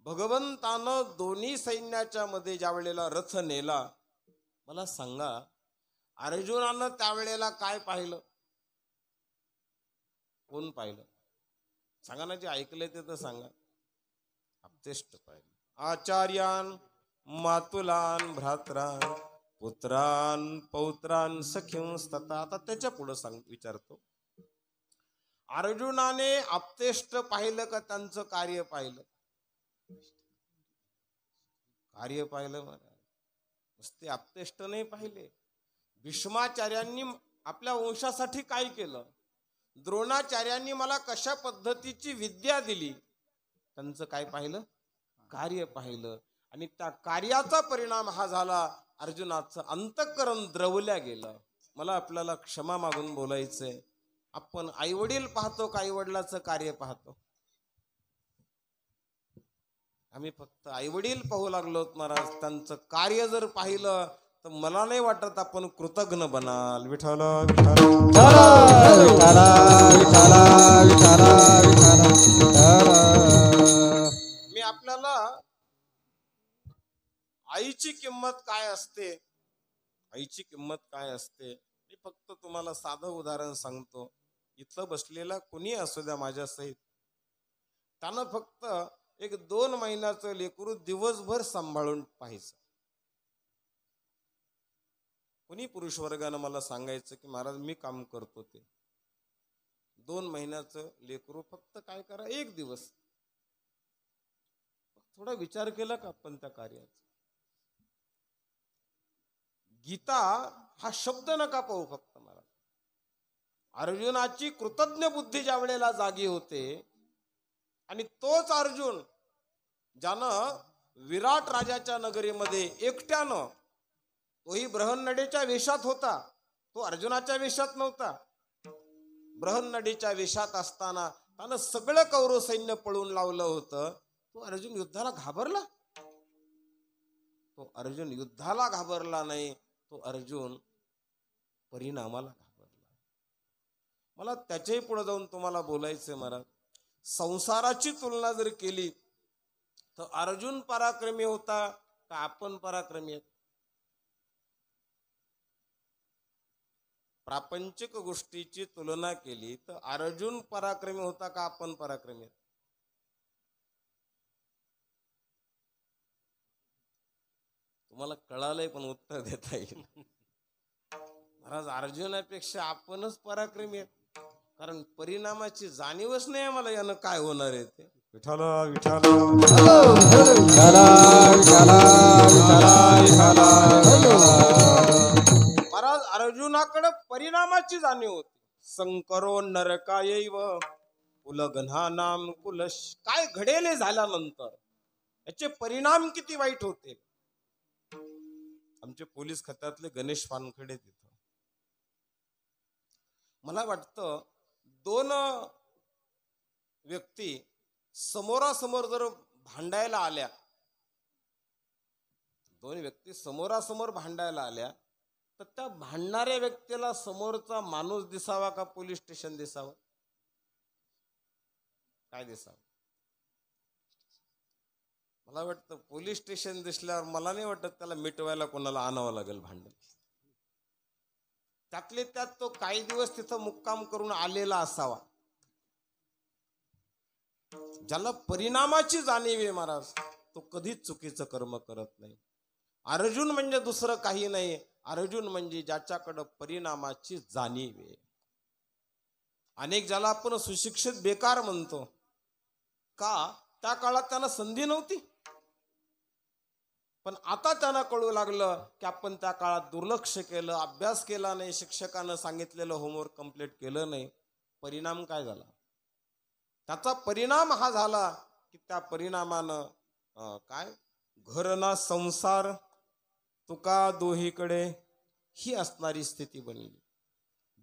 भगवंतानं दोन्ही सैन्याच्या मध्ये ज्या वेळेला रथ नेला, मला सांगा अर्जुनानं त्यावेळेला काय पाहिलं, कोण पाहिलं? सांगा ना, जे ऐकलंय ते तर सांगा. अपतेष्ट पाहिलं. आचार्यान मातुलान भ्रात्रान पुत्रान पौत्रान सखींस्तता. आता त्याच्या पुढे विचारतो, अर्जुनाने अपतेष्ट पाहिलं का त्यांचं कार्य पाहिलं? कार्य पाहिलं महाराज, नुसते अपतेष्ट नाही पाहिले. भीष्माचार्यांनी आपल्या वंशासाठी काय केलं, द्रोणाचार्यांनी मला कशा पद्धतीची विद्या दिली, त्यांचं काय पाहिलं, कार्य पाहिलं. आणि त्या कार्याचा परिणाम हा झाला, अर्जुनाचं अंतःकरण द्रवल्या गेलं. मला आपल्याला क्षमा मागून बोलायचंय, आपण आईवडील पाहतो का आईवडिलाचं कार्य पाहतो? आम्ही फक्त आईवडील पाहू लागलो महाराज, त्यांचं कार्य जर पाहिलं तर मला नाही वाटत आपण कृतज्ञ बनाल. विठ्ठल मी आपल्याला आईची किंमत काय असते, आईची किंमत काय असते, मी फक्त तुम्हाला साधं उदाहरण सांगतो. इथलं बसलेला कोणी असू द्या माझ्या सहित, त्यानं फक्त 1-2 महिन्याचं लेकरू दिवसभर सांभाळून पाहायचं. कोणी पुरुष वर्गानं मला सांगायचं की महाराज मी काम करतो, ते 2 महिन्याचं लेकरू फक्त काय करा, 1 दिवस. थोडा विचार केला का आपण त्या कार्याचा? गीता हा शब्द नका पाहू फक्त महाराज. अर्जुनाची कृतज्ञ बुद्धी ज्या वेळेला जागी होते, आणि तोच अर्जुन ज्यानं विराट राजाच्या नगरीमध्ये एकट्यानं, तोही बृहन्नडीच्या वेशात होता, तो अर्जुनाच्या वेशात नव्हता, बृहन्नडीच्या वेशात असताना त्यानं सगळं कौरव सैन्य पळून लावलं होतं. तो अर्जुन युद्धाला घाबरला? तो अर्जुन युद्धाला घाबरला नाही, तो अर्जुन परिणामाला घाबरला. मला त्याच्याही पुढे जाऊन तुम्हाला बोलायचंय महाराज. संसाराची तुलना जर केली तर अर्जुन पराक्रमी होता का आपण पराक्रमी आहेत? प्रापंचिक गोष्टीची तुलना केली तर अर्जुन पराक्रमी होता का आपण पराक्रमी आहेत? तुम्हाला कळालंय पण उत्तर देता येईल. महाराज अर्जुनापेक्षा आपणच पराक्रमी आहेत, कारण परिणामाची जाणीवच नाही आम्हाला यानं काय होणार आहे ते. विठ्ठल विठ्ठल महाराज अर्जुनाकडे परिणामाची जाणीव होती. संकरो नरकायैव कुलगणानाम कुलश, काय घडेले झाल्यानंतर याचे परिणाम किती वाईट होते. आमचे पोलीस खात्यातले गणेश पानखडे तिथं, मला वाटतं 2 व्यक्ती समोरासमोर जर भांडायला आल्या, 2 व्यक्ती समोरासमोर भांडायला आल्या, तर त्या भांडणाऱ्या व्यक्तीला समोरचा माणूस दिसावा का पोलीस स्टेशन दिसावं? काय दिसावं? मला वाटतं पोलीस स्टेशन दिसल्यावर मला नाही वाटत त्याला मिटवायला कोणाला आणावं लागेल भांडण. त्यातले त्यात तो काही दिवस तिथं मुक्काम करून आलेला असावा. ज्याला परिणामाची जाणीव आहे महाराज, तो कधीच चुकीचं कर्म करत नाही. अर्जुन म्हणजे दुसरं काही नाही, अर्जुन म्हणजे ज्याच्याकडं परिणामाची जाणीव आहे. अनेक ज्याला आपण सुशिक्षित बेकार म्हणतो का, त्या काळात त्यांना संधी नव्हती, पण आता त्यांना कळू लागलं की आपण त्या काळात दुर्लक्ष केलं, अभ्यास केला नाही, शिक्षकानं सांगितलेलं होमवर्क कंप्लीट केलं नाही. परिणाम काय झाला? त्याचा परिणाम हा झाला की त्या परिणामानं काय घर ना संसार तुका दोहीकडे ही असणारी स्थिती बनली.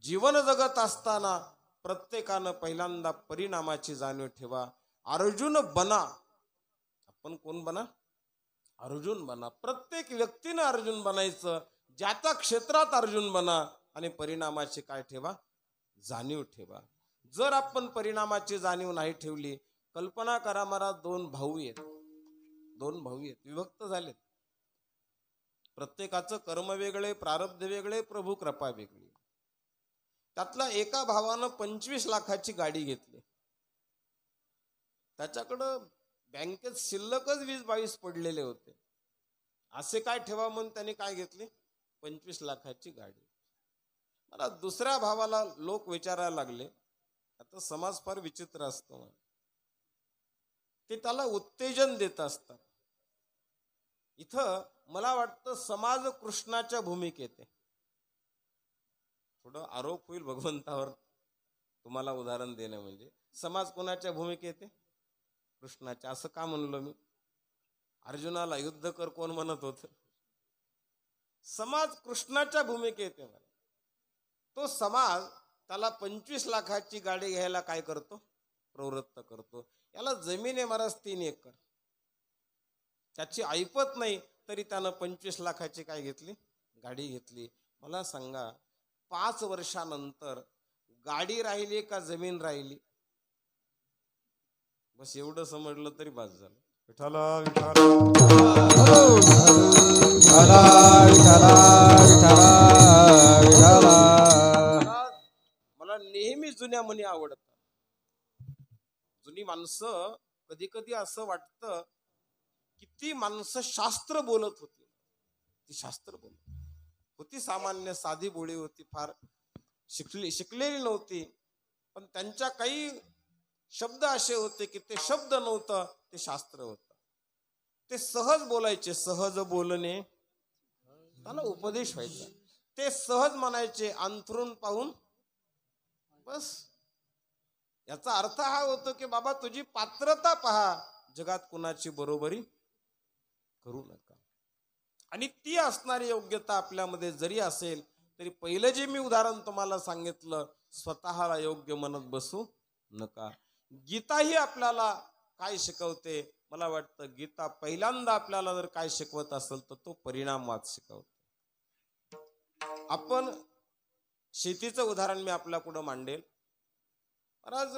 जीवन जगत असताना प्रत्येकानं पहिल्यांदा परिणामाची जाणीव ठेवा. अर्जुन बना. आपण कोण बना? अर्जुन बना. प्रत्येक व्यक्तीनं अर्जुन बनायचं. ज्याच्या क्षेत्रात अर्जुन बना आणि परिणामाची काय ठेवा? जाणीव ठेवा. जर आपण परिणामाची जाणीव नाही ठेवली, कल्पना करा मला दोन भाऊ आहेत, विभक्त झालेत. प्रत्येकाचं कर्म वेगळे, प्रारब्ध वेगळे, प्रभू कृपा वेगळी. त्यातल्या एका भावानं 25 लाखाची गाडी घेतली. त्याच्याकडं बँकेत शिल्लकच 20-22 पडलेले होते. असे काय ठेवा म्हणून त्याने काय घेतली? 25 लाखाची गाडी. मला दुसऱ्या भावाला लोक विचारायला लागले. आता समाज फार विचित्र असतो. ते त्याला उत्तेजन देत असतात. इथं मला वाटतं समाज कृष्णाच्या भूमिकेत आहे. थोडं आरोप होईल भगवंतावर तुम्हाला उदाहरण देणं. म्हणजे समाज कोणाच्या भूमिकेत आहे? कृष्णाच्या. असं का म्हणलो मी? अर्जुनाला युद्ध कर कोण म्हणत होत? समाज कृष्णाच्या भूमिकेत आहे. तो समाज त्याला 25 लाखाची गाडी घ्यायला काय करतो? प्रवृत्त करतो. याला जमीन आहे महाराज 3 एकर. त्याची ऐपत नाही तरी त्यानं 25 लाखाची काय घेतली? गाडी घेतली. मला सांगा 5 वर्षानंतर गाडी राहिली का जमीन राहिली? बस एवढं समजलं तरी बस झालं. विठ्ठला मला नेहमी जुन्या म्हणी आवडतात. जुनी माणसं कधी कधी असं वाटतं की ती माणसं शास्त्र बोलत होती. ती शास्त्र बोलत होती. सामान्य साधी बोळी होती. फार शिकलेली नव्हती. पण त्यांच्या काही शब्द असे होते की ते शब्द नव्हतं, ते शास्त्र होतं. ते सहज बोलायचे. सहज बोलणे त्याला उपदेश व्हायचा. ते सहज म्हणायचे अंथरून पाहून बस. याचा अर्थ हा होतो की बाबा तुझी पात्रता पहा, जगात कुणाची बरोबरी करू नका. आणि ती असणारी योग्यता आपल्यामध्ये जरी असेल तरी पहिलं जे मी उदाहरण तुम्हाला सांगितलं, स्वतःला योग्य म्हणत बसू नका. गीता ही आपल्याला काय शिकवते? मला वाटतं गीता पहिल्यांदा आपल्याला जर काय शिकवत असेल तर तो परिणामवाद शिकवतो. आपण शेतीचं उदाहरण मी आपल्या पुढे मांडेल. महाराज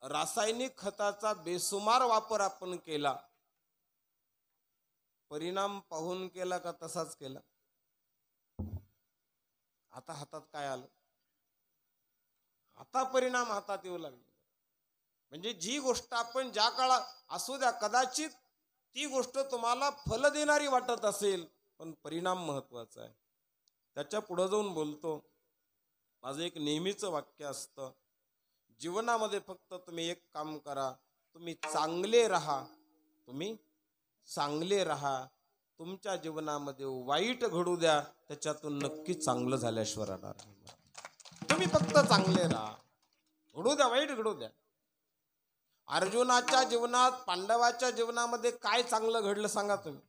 रासायनिक खताचा बेसुमार वापर आपण केला. परिणाम पाहून केला का तसाच केला? आता हातात काय आलं? आता परिणाम हातात येऊ लागले. म्हणजे जी गोष्ट आपण ज्या काळात असू द्या, कदाचित ती गोष्ट तुम्हाला फल देणारी वाटत असेल, पण परिणाम महत्वाचा आहे. त्याच्या पुढे जाऊन बोलतो. माझं एक नेहमीचं वाक्य असतं, जीवनामध्ये फक्त तुम्ही एक काम करा, तुम्ही चांगले राहा. तुम्ही चांगले राहा. तुमच्या जीवनामध्ये वाईट घडू द्या, त्याच्यातून नक्की चांगलं झाल्याशिवाय राहणार नाही. तुम्ही फक्त चांगले राहा. घडू द्या, वाईट घडू द्या. अर्जुनाच्या जीवनात, पांडवाच्या जीवनामध्ये काय चांगलं घडलं सांगा तुम्ही?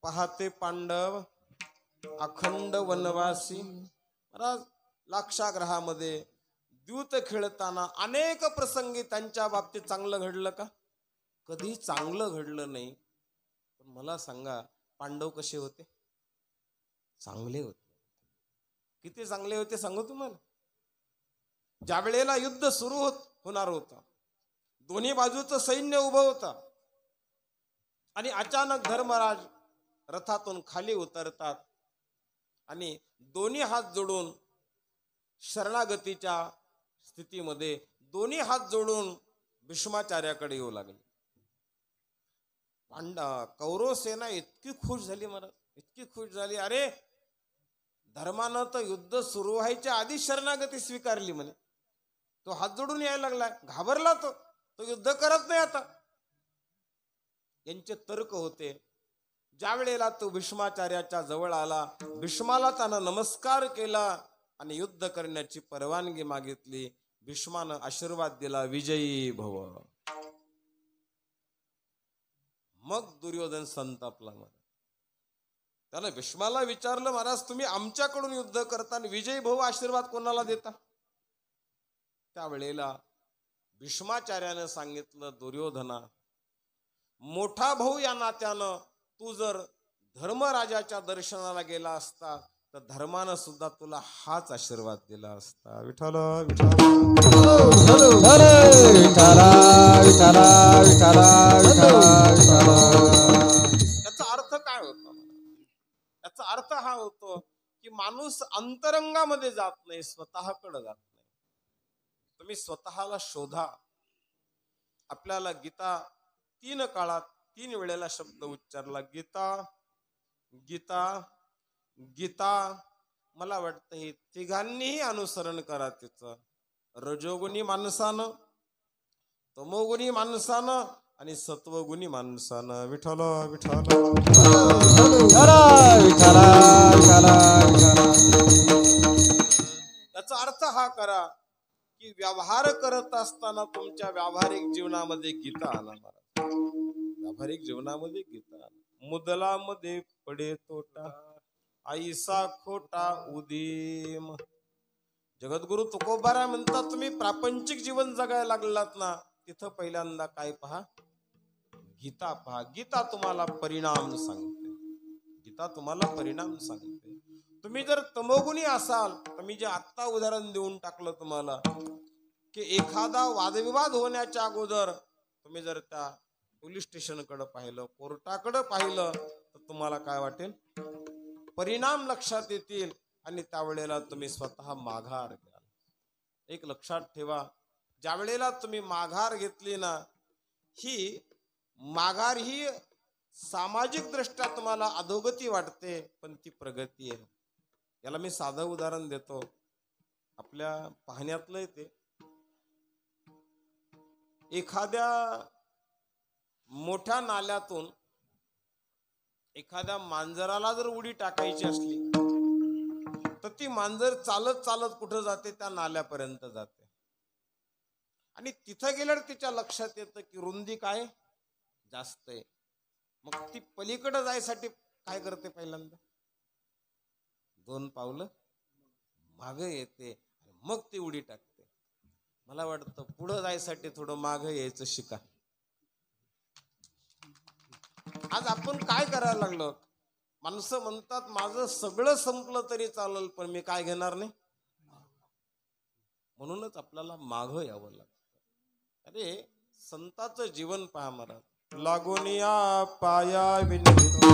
पहाते पांडव अखंड वनवासी. लाक्षागृहामध्ये द्यूत खेळताना अनेक प्रसंगी त्यांच्या बाबतीत चांगलं घडलं का? कधी चांगलं घडलं नाही. पण मला सांगा पांडव कसे होते? चांगले होते. किती चांगले होते सांगू तुम्हाला. ज्या वेळेला युद्ध सुरू होणार होतं, दोन्ही बाजूचं सैन्य उभं होतं आणि अचानक धर्मराज रथातून खाली उतरतात आणि दोन्ही हात जोडून शरणागतीच्या स्थितीमध्ये दोन्ही हात जोडून भीष्माचार्याकडे येऊ लागले. कौरव सेना इतकी खुश झाली महाराज, इतकी खुश झाली. अरे धर्मानं तर युद्ध सुरू व्हायच्या आधी शरणागती स्वीकारली म्हणे. तो हात जोडून यायला लागला. घाबरला तो युद्ध करत नाही आता. यांचे तर्क होते. ज्या वेळेला तो भीष्माचार्याच्या जवळ आला, भीष्माला त्यानं नमस्कार केला आणि युद्ध करण्याची परवानगी मागितली. भीष्मानं आशीर्वाद दिला, विजयी भव. मग दुर्योधन संतापला. त्यानं भीष्माला विचारलं, महाराज तुम्ही आमच्याकडून युद्ध करताना विजयी भाऊ आशीर्वाद कोणाला देता? त्यावेळेला भीष्माचार्यानं सांगितलं, दुर्योधना, मोठा भाऊ या नात्यानं तू जर धर्मराजाच्या दर्शनाला गेला असता तर धर्मानं सुद्धा तुला हाच आशीर्वाद दिला असता. विठ्ठल याचा अर्थ काय होतो? याचा अर्थ हा होतो की माणूस अंतरंगामध्ये जात नाही, स्वतःकडे जात नाही. तुम्ही स्वतःला शोधा. आपल्याला गीता 3 काळात 3 वेळेला शब्द उच्चारला, गीता गीता गीता. मला वाटतं हे तिघांनीही अनुसरण करा तिचं. रजोगुणी माणसानं, तमोगुणी माणसानं आणि सत्वगुणी माणसानं. विठ्ठल विठ्ठल. याचा अर्थ हा करा की व्यवहार करत असताना तुमच्या व्यावहारिक जीवनामध्ये गीता आणा. व्यावहारिक जीवनामध्ये गीता आणा. मुदलामध्ये पडे तोटा, आईसा खोटा उदीम. जगद्गुरु तुकोबाराय म्हणतात, तुम्ही प्रापंचिक जीवन जगायला लागलात ना, तिथं पहिल्यांदा काय पहा? गीता पहा. गीता तुम्हाला परिणाम सांगते. गीता तुम्हाला परिणाम सांगते. तुम्ही जर तमोगुणी असाल तर मी जे आत्ता उदाहरण देऊन टाकलं तुम्हाला की एखादा वादविवाद होण्याच्या अगोदर तुम्ही जर त्या पोलीस स्टेशनकडे पाहिलं, कोर्टाकडे पाहिलं तर तुम्हाला काय वाटेल? परिणाम लक्षात येतील आणि त्यावेळेला तुम्ही स्वतः माघार घ्याल. एक लक्षात ठेवा, ज्या वेळेला तुम्ही माघार घेतली ना, ही माघार ही सामाजिक दृष्ट्या तुम्हाला अधोगती वाटते, पण ती प्रगती आहे. याला मी साधं उदाहरण देतो, आपल्या पाहण्यातलं ते. एखाद्या मोठ्या नाल्यातून एखाद्या मांजराला जर उडी टाकायची असली तर ती मांजर चालत चालत कुठं जाते? त्या नाल्यापर्यंत जाते. आणि तिथं गेल्यावर तिच्या लक्षात येतं की रुंदी काय जास्त आहे. मग ती पलीकडे जायसाठी काय करते? पहिल्यांदा 2 पावलं मागे येते, मग ती उडी टाकते. मला वाटतं पुढं जायसाठी थोडं मागे यायचं शिका. आज आपण काय करायला लागलो? माणसं म्हणतात माझं सगळं संपलं तरी चालेल, पण मी काय घेणार नाही. म्हणूनच आपल्याला मागं यावं लागतं. अरे संतांचं जीवन पहा महाराज. लागून या पाया विनितो,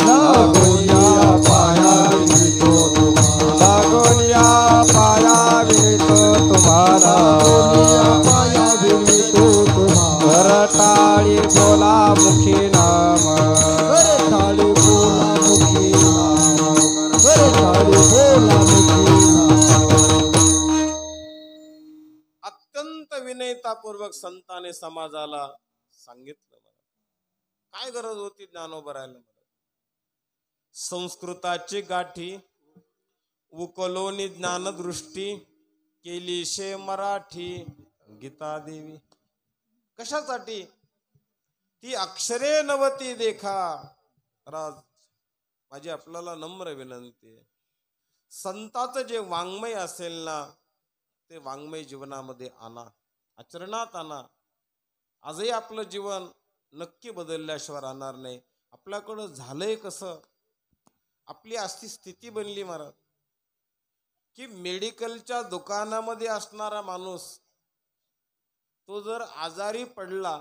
लागून या पाया विनितो तुम्हाला, लागून या पाया विनितो तुम्हाला, पाया विनितो तुम्हाला. करताळी बोला मुखी नाम, करताळी बोला मुखी नाम, करताळी बोला मुखी नाम. अत्यंत विनयतापूर्वक संतांनी समाजाला सांगितलं. काय गरज होती ज्ञानोबा राहायला? संस्कृताची गाठी उकलोनी ज्ञानदृष्टी केली शे मराठी गीता देवी. कशासाठी? ती अक्षरे नवती देखा. राज माझी आपल्याला नम्र विनंती आहे, संताचं जे वाङ्मय असेल ना, ते वाङ्मय जीवनामध्ये आणा, आचरणात आणा. आजही आपलं जीवन नक्की बदलल्याशिवाय राहणार नाही. आपल्याकडं झालंय कसं? आपली अशी स्थिती बनली महाराज की मेडिकलच्या दुकानामध्ये असणारा माणूस तो जर आजारी पडला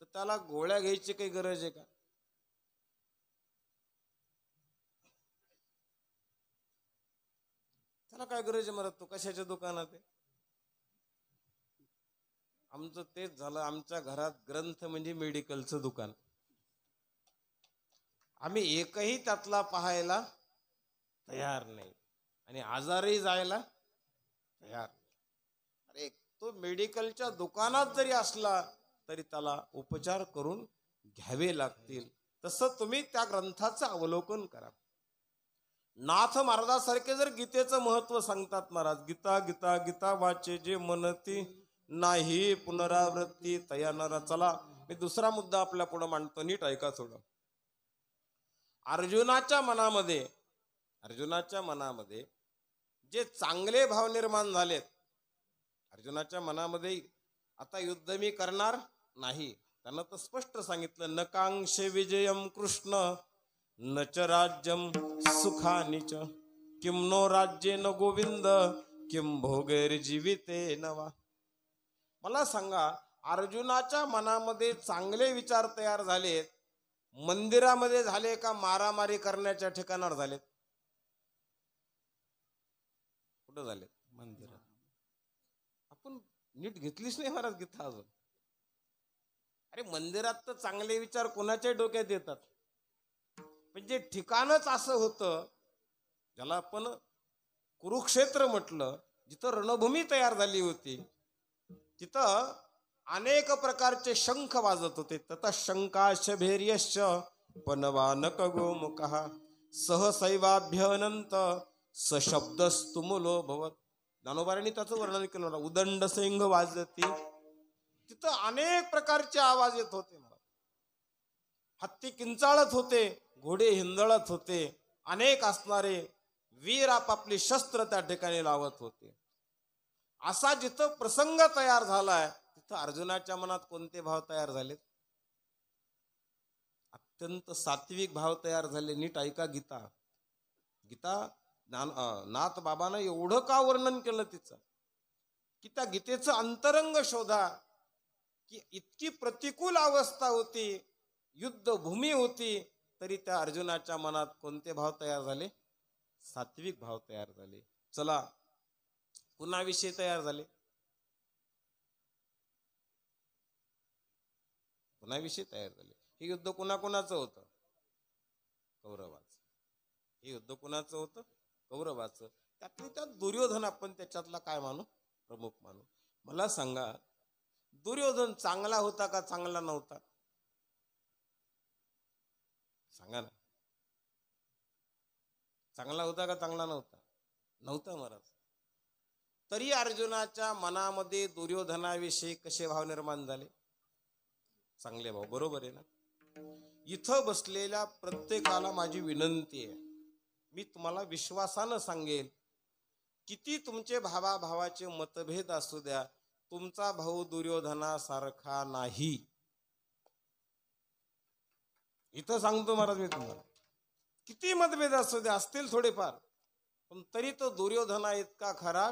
तर त्याला गोळ्या घ्यायची काही गरज आहे का? त्याला काय गरज आहे महाराज? तो कशाच्या दुकानात आहे? आमचं तेच झालं. आमच्या घरात ग्रंथ म्हणजे मेडिकलचं दुकान. आम्ही एकही त्यातला पाहायला तयार नाही आणि आजारही जायला तयार. अरे तो मेडिकलच्या दुकानात जरी असला तरी त्याला उपचार करून घ्यावे लागतील. तसं तुम्ही त्या ग्रंथाचं अवलोकन करा. नाथ महाराजासारखे जर गीतेचं महत्व सांगतात महाराज, गीता गीता गीता वाचे जे मनती नाही पुनरावृत्ती तया नरा. चला मी दुसरा मुद्दा आपल्या पुढे मांडतो, नीट ऐका थोडं. अर्जुनाच्या मनामध्ये जे चांगले भाव निर्माण झालेत, अर्जुनाच्या मनामध्ये आता युद्ध मी करणार नाही, त्यानं तर स्पष्ट सांगितलं, नकांक्षे विजयम कृष्ण न च राज्यम सुखानि च किम नो राज्ये न गोविंद किम भोगैर जीविते नवा. मला सांगा, अर्जुनाच्या मनामध्ये चांगले विचार तयार झालेत, मंदिरामध्ये झाले का मारामारी करण्याच्या ठिकाणावर झालेत? कुठं झालेत? मंदिरात. आपण नीट घेतलीच नाही महाराज गीता अजून. अरे मंदिरात तर चांगले विचार कोणाच्या डोक्यात येतात, म्हणजे ठिकाणच असं होतं ज्याला आपण कुरुक्षेत्र म्हटलं, जिथं रणभूमी तयार झाली होती, तिथं अनेक प्रकारचे शंख वाजत होते. तथा शंकाश भैर्यश्च पनवानक गोमुखः सहसैवाभ्यनंत सशब्दस्तुमुलो भवत. ज्ञानोबारांनी त्याचं वर्णन केलं होतं. उदंड सिंह वाजती, तिथं अनेक प्रकारचे आवाज येत होते. हत्ती किंचाळत होते, घोडे हिंदळत होते, अनेक असणारे वीर आपापली शस्त्र त्या ठिकाणी लावत होते. असा जिथं प्रसंग तयार झालाय, तिथं अर्जुनाच्या मनात कोणते भाव तयार झालेत? अत्यंत सात्विक भाव तयार झाले. नीट ऐका गीता. नाथ बाबानं एवढं का वर्णन केलं तिचं, की त्या गीतेचं अंतरंग शोधा, की इतकी प्रतिकूल अवस्था होती, युद्धभूमी होती, तरी त्या अर्जुनाच्या मनात कोणते भाव तयार झाले? सात्विक भाव तयार झाले. चला कुणाविषयी तयार झाले? कुणाविषयी तयार झाले? हे युद्ध कुणाकुणाचं होतं? कौरवाचं. हे युद्ध कुणाचं होतं? कौरवाचं. त्यातली त्यात दुर्योधन आपण त्याच्यातला काय मानू? प्रमुख मानू. मला सांगा, दुर्योधन चांगला होता का चांगला नव्हता? सांगा ना. चांगला होता का चांगला नव्हता? नव्हता महाराज. तरी अर्जुनाच्या मनामध्ये दुर्योधनाविषयी कसे भाव निर्माण झाले? चांगले भाव. बरोबर आहे ना? इथं बसलेल्या प्रत्येकाला माझी विनंती आहे, मी तुम्हाला विश्वासानं सांगेल, किती तुमचे भावाभावाचे मतभेद असू द्या, तुमचा भाऊ दुर्योधनासारखा नाही. इथं सांगतो महाराज मी तुम्हाला, किती मतभेद असू द्या, असतील थोडेफार, पण तरी तो दुर्योधना इतका खरा,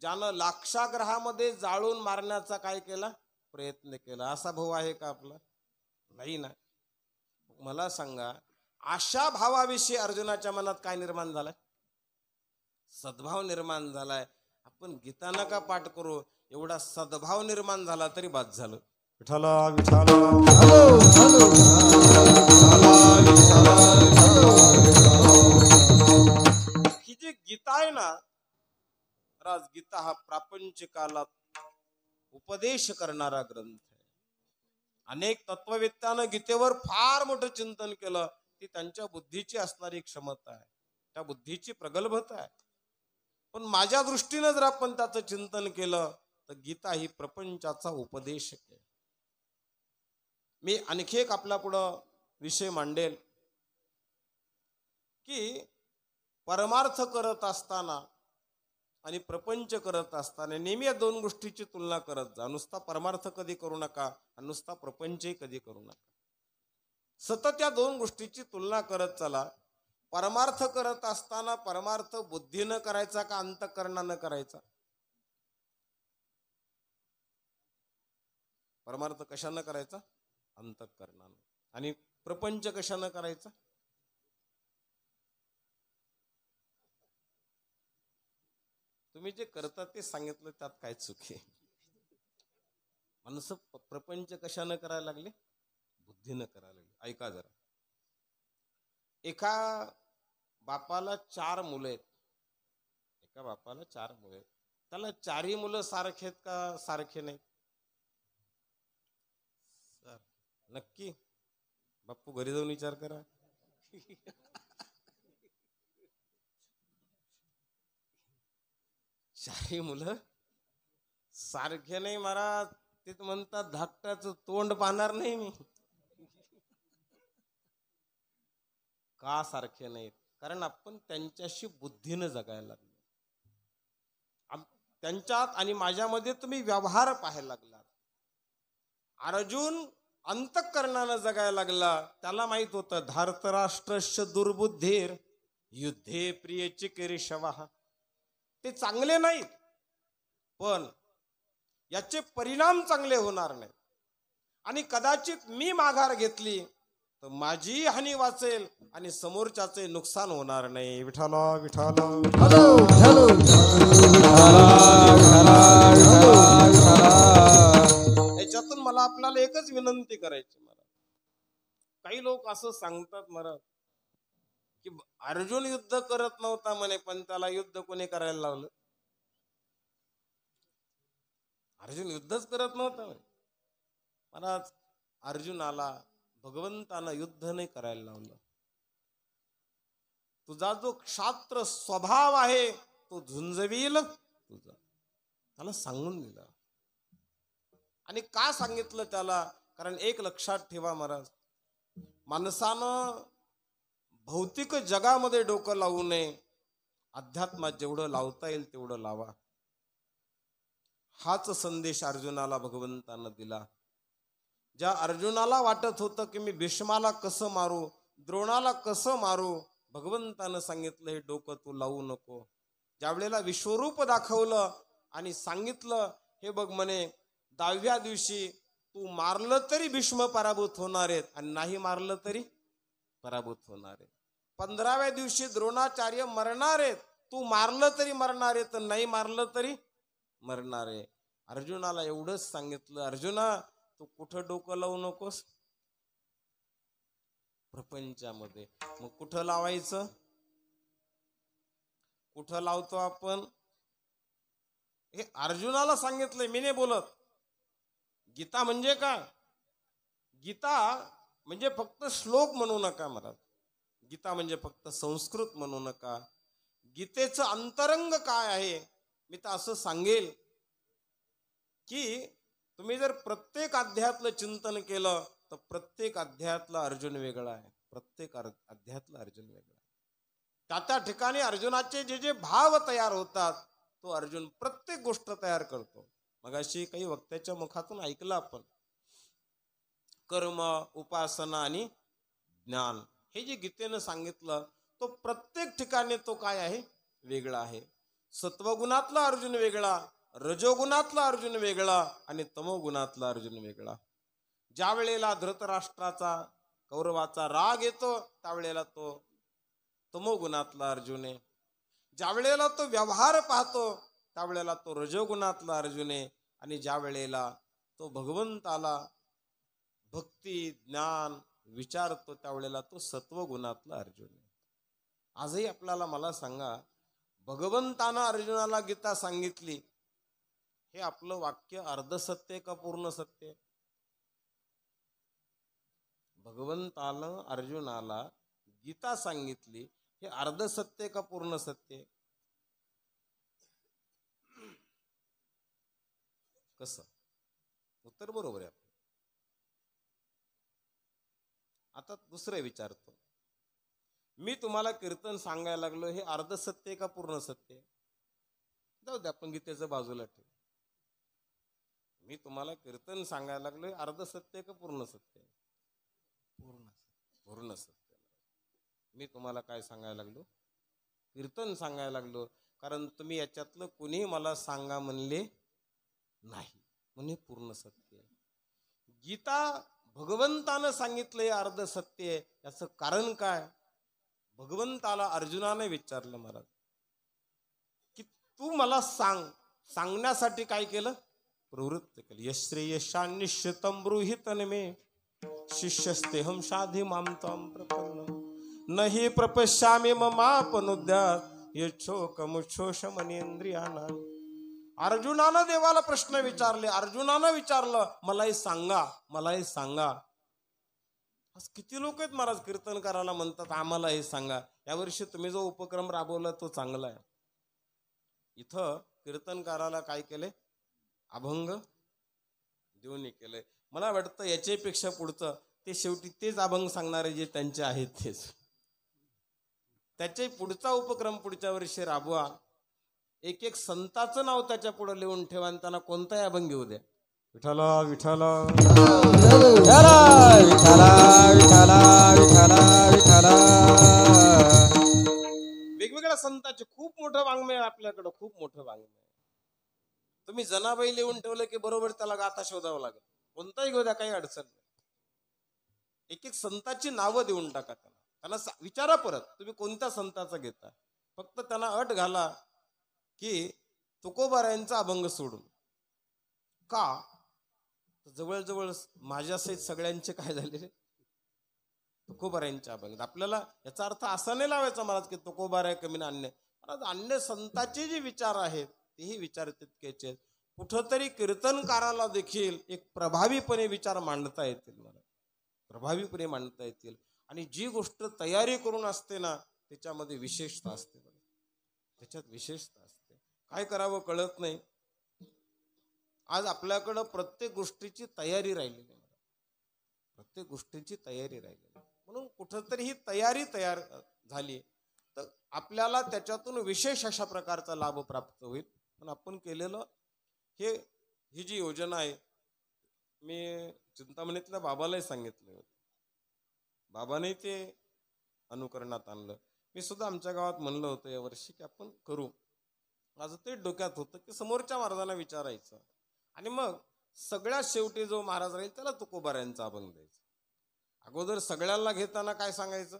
ज्यानं लाक्षाग्रहामध्ये जाळून मारण्याचा काय केला? प्रयत्न केला. असा भाऊ आहे का आपला? नाही ना. मला सांगा, अशा भावाविषयी अर्जुनाच्या मनात काय निर्माण झालाय? सद्भाव निर्माण झालाय. आपण गीता नका पाठ करू, एवढा सद्भाव निर्माण झाला तरी बाद झालं. विठाला विठाला ही जी गीता आहे ना राज, गीता हा प्रापंचिकाला उपदेश करणारा ग्रंथ आहे. अनेक तत्ववेत्यानं गीतेवर फार मोठं चिंतन केलं. ती त्यांच्या बुद्धीची असणारी क्षमता आहे, त्या बुद्धीची प्रगल्भता आहे. पण माझ्या दृष्टीनं जर आपण त्याचं चिंतन केलं तर गीता ही प्रपंचाचा उपदेश आहे. मी आणखी एक आपल्या पुढं विषय मांडेल, की परमार्थ करत असताना आणि प्रपंच करत असताना नेहमी या दोन गोष्टीची तुलना करत जा. नुसता परमार्थ कधी करू नका आणि नुसता प्रपंचही कधी करू नका. सतत या दोन गोष्टीची तुलना करत चला. परमार्थ करत असताना परमार्थ बुद्धीनं करायचा का अंतःकरणानं करायचा? परमार्थ कशानं करायचा? अंतःकरणानं. आणि प्रपंच कशानं करायचा? तुम्ही जे करता ते सांगितलं, त्यात काय चुकी आहे? माणसं प्रपंच कशानं करायला लागले? बुद्धीनं करायला लागले. ऐका जरा. एका बापाला 4 मुलं आहेत. एका बापाला 4 मुलं आहेत. त्याला 4ही मुलं सारखे आहेत का सारखे नाही? नक्की? बाप्पू घरी जाऊन विचार करा. चारही मुलं सारखे नाही महाराज. ते तर म्हणतात धाकट्याचं तोंड पाहणार नाही मी. का सारखे नाहीत? कारण आपण त्यांच्याशी बुद्धीनं जगायला लागलो. त्यांच्यात आणि माझ्यामध्ये तुम्ही व्यवहार पाहायला लागला. अर्जुन अंतःकरणानं जगायला लागला. त्याला माहित होतं धार्तराष्ट्रस्य दुर्बुद्धीर युद्धे प्रिय चिकीर्षवः. ते चांगले नाहीत, पण याचे परिणाम चांगले होणार नाही. आणि कदाचित मी माघार घेतली तर माझी हानी वाचेल आणि समोरच्याचे नुकसान होणार नाही. विठाला विठाला याच्यातून मला आपल्याला एकच विनंती करायची महाराज. काही लोक असं सांगतात महाराज की अर्जुन युद्ध करत नव्हता म्हणे, पण त्याला युद्ध कोणी करायला लावलं? अर्जुन युद्धच करत नव्हता म्हणे. महाराज अर्जुनाला भगवंतानं युद्ध नाही करायला लावलं. तुझा जो क्षात्र स्वभाव आहे तो झुंजवील तुझा, त्याला सांगून दिलं. आणि का सांगितलं त्याला? कारण एक लक्षात ठेवा महाराज, माणसानं भौतिक जगामध्ये डोकं लावू नये. अध्यात्मात जेवढं लावता येईल तेवढं लावा. हाच संदेश अर्जुनाला भगवंतानं दिला. ज्या अर्जुनाला वाटत होतं की मी भीष्माला कसं मारू, द्रोणाला कसं मारू, भगवंतानं सांगितलं हे डोकं तू लावू नको. ज्या वेळेला विश्वरूप दाखवलं आणि सांगितलं हे बघ म्हणे, 10व्या दिवशी तू मारलं तरी भीष्म पराभूत होणार आहेत आणि नाही मारलं तरी पराभूत होणार आहेत. 15व्या दिवशी द्रोणाचार्य मरणार आहेत, तू मारलं तरी मरणार आहेत, नाही मारलं तरी मरणार आहे. अर्जुनाला एवढंच सांगितलं, अर्जुना तू कुठं डोकं लावू नकोस प्रपंचामध्ये. मग कुठं लावायचं? कुठं लावतो आपण? हे अर्जुनाला सांगितलंय, मी नाही बोलत. गीता म्हणजे काय? गीता म्हणजे फक्त श्लोक म्हणू नका महाराज. गीता म्हणजे फक्त संस्कृत म्हणू नका. गीतेचं अंतरंग काय आहे? मी तर असं सांगेल की तुम्ही जर प्रत्येक अध्यायातलं चिंतन केलं तर प्रत्येक अध्यायातला अर्जुन वेगळा आहे. प्रत्येक अध्यायातला अर्जुन वेगळा आहे. त्या त्या ठिकाणी अर्जुनाचे जे जे भाव तयार होतात तो अर्जुन प्रत्येक गोष्ट तयार करतो. मगाशी काही वक्त्याच्या मुखातून ऐकलं आपण, कर्म, उपासना आणि ज्ञान हे जे गीतेनं सांगितलं तो प्रत्येक ठिकाणी तो काय आहे? वेगळा आहे. सत्वगुणातला अर्जुन वेगळा, रजोगुणातला अर्जुन वेगळा आणि तमोगुणातला अर्जुन वेगळा. ज्या वेळेला धृतराष्ट्राचा कौरवाचा राग येतो त्यावेळेला तो तमोगुणातला अर्जुन आहे. ज्या वेळेला तो व्यवहार पाहतो त्यावेळेला तो रजोगुणातला अर्जुन आहे. आणि ज्या वेळेला तो भगवंताला भक्ती ज्ञान विचारतो त्यावेळेला तो सत्वगुणातला अर्जुन आहे. आजही आपल्याला मला सांगा, भगवंतानं अर्जुनाला गीता सांगितली, हे आपलं वाक्य अर्धसत्य का पूर्ण सत्य? भगवंतानं अर्जुनाला गीता सांगितली, हे अर्धसत्य का पूर्ण सत्य? कसं? उत्तर बरोबर आहे. आता दुसरं विचारतो, मी तुम्हाला कीर्तन सांगायला लागलो, हे अर्धसत्य का पूर्ण सत्य? जाऊ दे, आपण गीतेचं बाजूला ठेवू. मी तुम्हाला कीर्तन सांगायला लागलो, हे अर्धसत्य का पूर्ण सत्य? पूर्ण सत्य. मी तुम्हाला काय सांगायला लागलो? कीर्तन सांगायला लागलो. कारण तुम्ही याच्यातलं कुणी मला सांगा म्हणले नाही, म्हणजे पूर्ण सत्य. गीता भगवंतानं सांगितलंय अर्ध सत्य. याचं कारण काय? भगवंताला अर्जुनाने विचारलं महाराज की तू मला सांग. सांगण्यासाठी काय केलं? प्रवृत्त केलं. यश्रेयशान्निश्चितं ब्रूहितन मे शिष्यस्तेहं शाधि मां त्वां प्रपन्नम् नहि प्रपश्यामि ममापनुद्यात् यच्छोकमुच्छोषमनेन्द्रियाणां. अर्जुनानं देवाला प्रश्न विचारले. अर्जुनानं विचारलं, मलाही सांगा, मलाही सांगा. आज किती लोक आहेत महाराज कीर्तन करायला म्हणतात आम्हाला हे सांगा. यावर्षी तुम्ही जो उपक्रम राबवला तो चांगला आहे. इथं कीर्तनकाराला काय केले? अभंग देऊन केलंय. मला वाटतं याच्यापेक्षा पुढचं ते शेवटी तेच अभंग सांगणारे जे त्यांचे आहेत तेच. त्याचे पुढचा उपक्रम पुढच्या वर्षी राबवा. एक एक संताचं नाव त्याच्या पुढे लिहून ठेवा आणि त्यांना कोणताही अभंग घेऊ द्या. विठ्ठला विठ्ठला विठ्ठला विठ्ठला विठ्ठला विठ्ठला विठ्ठला. वेगवेगळ्या संतांचे खूप मोठं वाङ्मय आपल्याकडं, खूप मोठं वाङ्मय. तुम्ही जनाबाई लिहून ठेवलं की बरोबर त्याला गाथा शोधावं लागेल. कोणताही घेऊ द्या, काही अडचण नाही. एक एक संतांची नावं देऊन टाका त्यांना विचारा परत तुम्ही कोणत्या संताचा घेता. फक्त त्यांना अट घाला की तुकोबारायांचा अभंग सोडून. का? जवळजवळ माझ्यासहित सगळ्यांचे काय झालेले तुकोबारायांचे अभंग. आपल्याला याचा अर्थ असा नाही लावायचा महाराज की तुकोबाराय कमी अन्य. अन्य संतांचे जे विचार आहेत तेही विचार तितकेचे. कुठंतरी कीर्तनकाराला देखील एक प्रभावीपणे विचार मांडता येतील, मला प्रभावीपणे मांडता येतील. आणि जी गोष्ट तयारी करून असते ना त्याच्यामध्ये विशेषता असते, त्याच्यात विशेषता असते. काय करावं कळत नाही. आज आपल्याकडं प्रत्येक गोष्टीची तयारी राहिलेली आहे, प्रत्येक गोष्टीची तयारी राहिलेली. म्हणून कुठंतरी ही तयारी तयार झाली तर आपल्याला त्याच्यातून विशेष अशा प्रकारचा लाभ प्राप्त होईल. पण आपण केलेलं ही जी योजना आहे, मी चिंतामणीतल्या बाबालाही सांगितलं होतं, बाबाने ते अनुकरणात आणलं. मी सुद्धा आमच्या गावात म्हणलं होतं यावर्षी की आपण करू. माझं ते डोक्यात होतं की समोरच्या महाराजांना विचारायचं आणि मग सगळ्यात शेवटी जो महाराज राहील त्याला तुकोबारायांचा अभंग द्यायचा. अगोदर सगळ्यांना घेताना काय सांगायचं?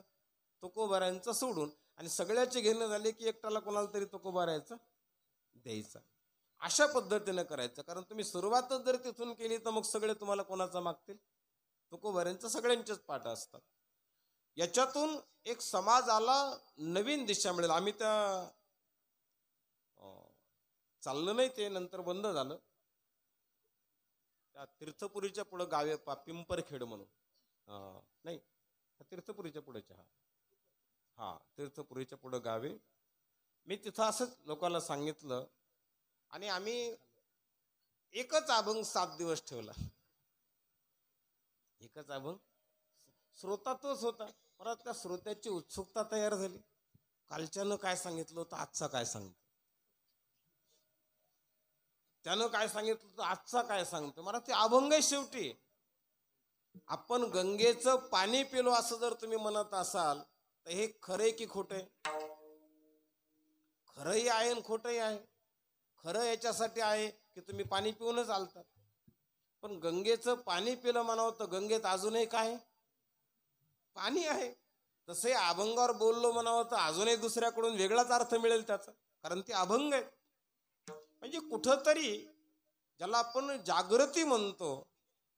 तुकोबारायांचं सोडून. आणि सगळ्याचे घेणं झाले की एकट्याला कोणाला तरी तुकोबारायचं द्यायचा. अशा पद्धतीनं करायचं. कारण तुम्ही सुरुवातच जर तिथून केली तर मग सगळे तुम्हाला कोणाचा मागतील? तुकोबारायांचं सगळ्यांचेच पाठ असतात. याच्यातून एक समाजाला नवीन दिशा मिळेल. आम्ही त्या चाललं नाही, ते नंतर बंद झालं. त्या तीर्थपुरीच्या पुढे गावे पिंपरखेड म्हणून, नाही तीर्थपुरीच्या पुढेच्या, हा तीर्थपुरीच्या पुढे गावे. मी तिथं असंच लोकांना सांगितलं आणि आम्ही एकच अभंग 7 दिवस ठेवला. एकच अभंग. श्रोता तोच होता. परत त्या श्रोत्याची उत्सुकता तयार झाली. कालच्यानं काय सांगितलं होतं, आजचा काय सांगतो, त्यानं काय सांगितलं होतं, आजचा काय सांगतो. मला ते अभंग आहे. शेवटी आपण गंगेचं पाणी पिलो असं जर तुम्ही म्हणत असाल तर हे खरंय की खोटंय? खरंही आहे आणि खोटंही आहे. खरं याच्यासाठी आहे की तुम्ही पाणी पिऊनच आलतात. पण गंगेचं पाणी पिलं म्हणावं तर गंगेत अजूनही काय पाणी आहे. तसे अभंगावर बोललो म्हणावं तर अजूनही दुसऱ्याकडून वेगळाच अर्थ मिळेल त्याचा, कारण ते अभंग आहे. म्हणजे कुठंतरी ज्याला आपण जागृती म्हणतो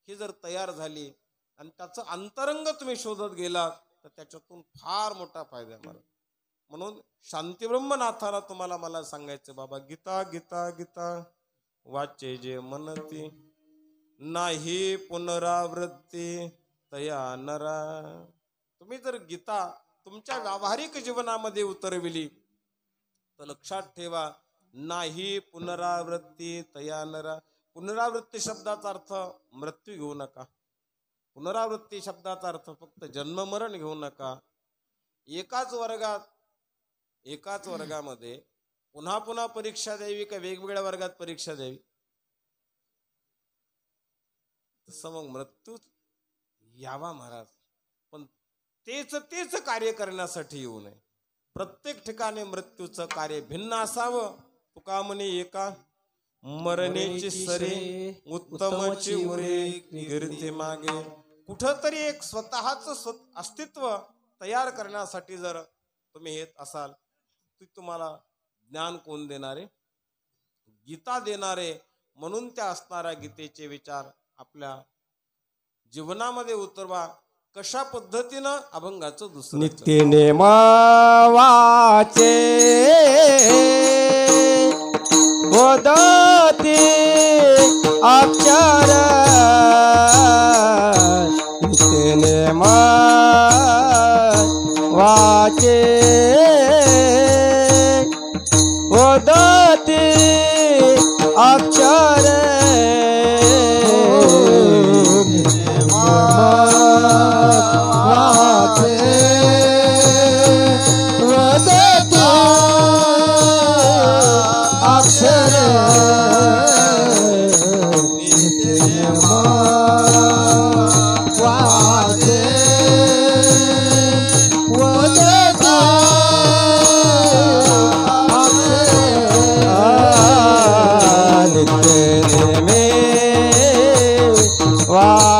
ही जर तयार झाली आणि त्याचं अंतरंग तुम्ही शोधत गेलात तर त्याच्यातून फार मोठा फायदा आहे. म्हणून शांतीब्रह्मनाथाला तुम्हाला मला सांगायचं, बाबा गीता गीता गीता वाचे जे मनती नाही पुनरावृत्ती तया नरा. तुम्ही जर गीता तुमच्या व्यावहारिक जीवनामध्ये उतरविली तर लक्षात ठेवा, नाही पुनरावृत्ती तया नरा. पुनरावृत्ती शब्दाचा अर्थ मृत्यू घेऊ नका. पुनरावृत्ती शब्दाचा अर्थ फक्त जन्म मरण घेऊ नका. एकाच वर्गामध्ये पुन्हा पुन्हा परीक्षा द्यावी का वेगवेगळ्या वर्गात परीक्षा द्यावी? तसं मग मृत्यू यावा महाराज, पण तेच कार्य करण्यासाठी येऊ नये. प्रत्येक ठिकाणी मृत्यूचं कार्य भिन्न असावं. तुका म्हणे एका मरणेची सरी उत्तमची उरे कीर्ती मागे. कुठंतरी एक स्वतःच अस्तित्व तयार करण्यासाठी जर तुम्ही येत असाल तर तुम्हाला ज्ञान कोण देणारे? गीता देणारे. म्हणून त्या असणाऱ्या गीतेचे विचार आपल्या जीवनामध्ये उतरवा. कशा पद्धतीनं अभंगाचं दुसरं नित्य नेमा वाचे बोधती अक्षर नित्य नेमा वाचे बोधती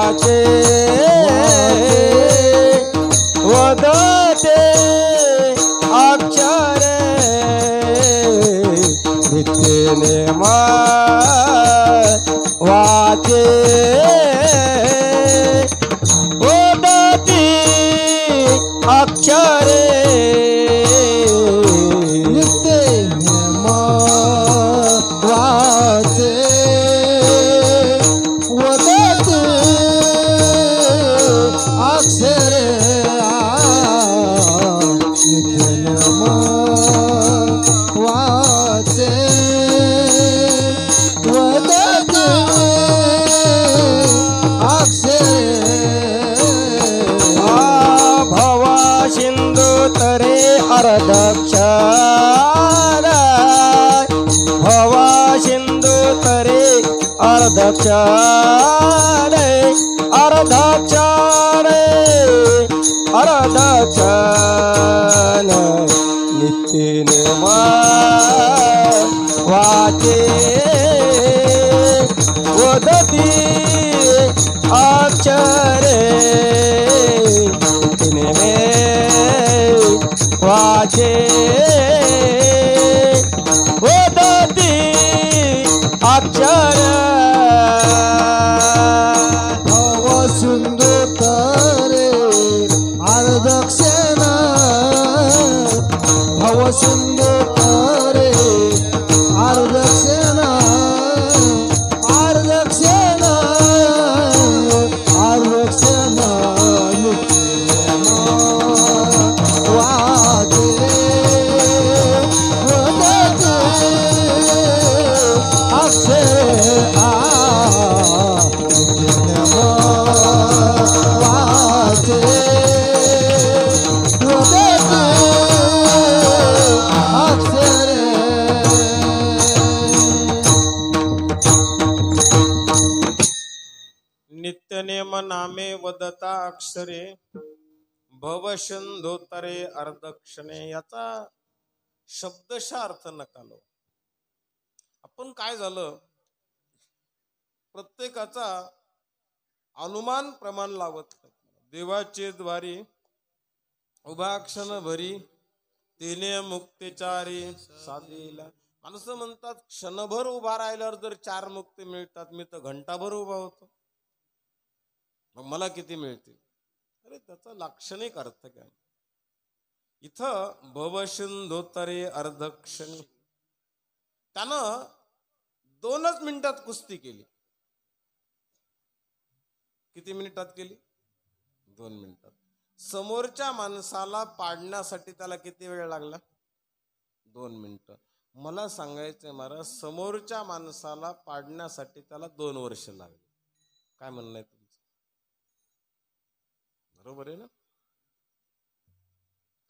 वाचे वदते अक्षरे नित्य नेमा वाचे वदती अक्षरे नित्य नेमा वाचे वदती अक्षरे नित्य नेमा वाचे वदती भवा सिंधू तरे अर्धक्षर भवा सिंधू तरे अर्धक्षर अर्धक्षर अर्धक्षर नित्य वाचे वदती अक्षरे तिने वाचे वदती अक्षर भव सिंधू तरे अर्धक्षण भव सिंधू तरे अर्धक्षण अर्धक्षण अर्धक्षण वाचे वदते अक्षरे वाचे वदते अक्षरे नित्यनेम नामे वदता अक्षरे भवशंधोतरे अर्धक्षणे. याचा शब्दशः अर्थ नका लो. आपण काय झालं, प्रत्येकाचा अनुमान प्रमाण लावत नाही. देवाचे द्वारी उभा क्षण भरी तिने मुक्तेचारी साधीला. माणसं म्हणतात क्षणभर उभा राहिल्यावर जर 4 मुक्ती मिळतात, मी तर घंटाभर उभा होतो, मग मला किती मिळतील? अरे त्याचा लाक्षणिक अर्थ काय? इथं भवसिंधोतरे अर्धक्षणी, त्यानं 2च मिनिटात कुस्ती केली. किती मिनिटात केली? 2 मिनिटात. समोरच्या माणसाला पाडण्यासाठी त्याला किती वेळ लागला? 2 मिनिटं. मला सांगायचंय महाराज, समोरच्या माणसाला पाडण्यासाठी त्याला 2 वर्ष लागले. काय म्हणणं आहे तुमचं? बरोबर आहे ना?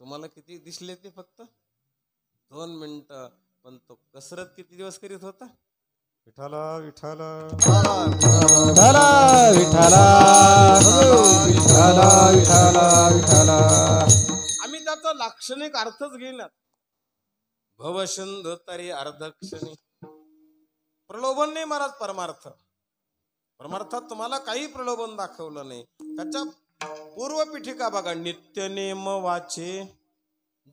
तुम्हाला किती दिसले ते? फक्त 2 मिनिटं. पण तो कसरत किती दिवस करीत होता? विठाला विठाला विठाला विठाला विठाला विठाला विठाला. आम्ही त्याचा लाक्षणिक अर्थच घेणार. भवसिंधोतरे अर्धक्षणी. प्रलोभन नाही महाराज. परमार्थात तुम्हाला काही प्रलोभन दाखवलं नाही. त्याच्या पूर्व पीठिका बघा. नित्यनेम वाचे.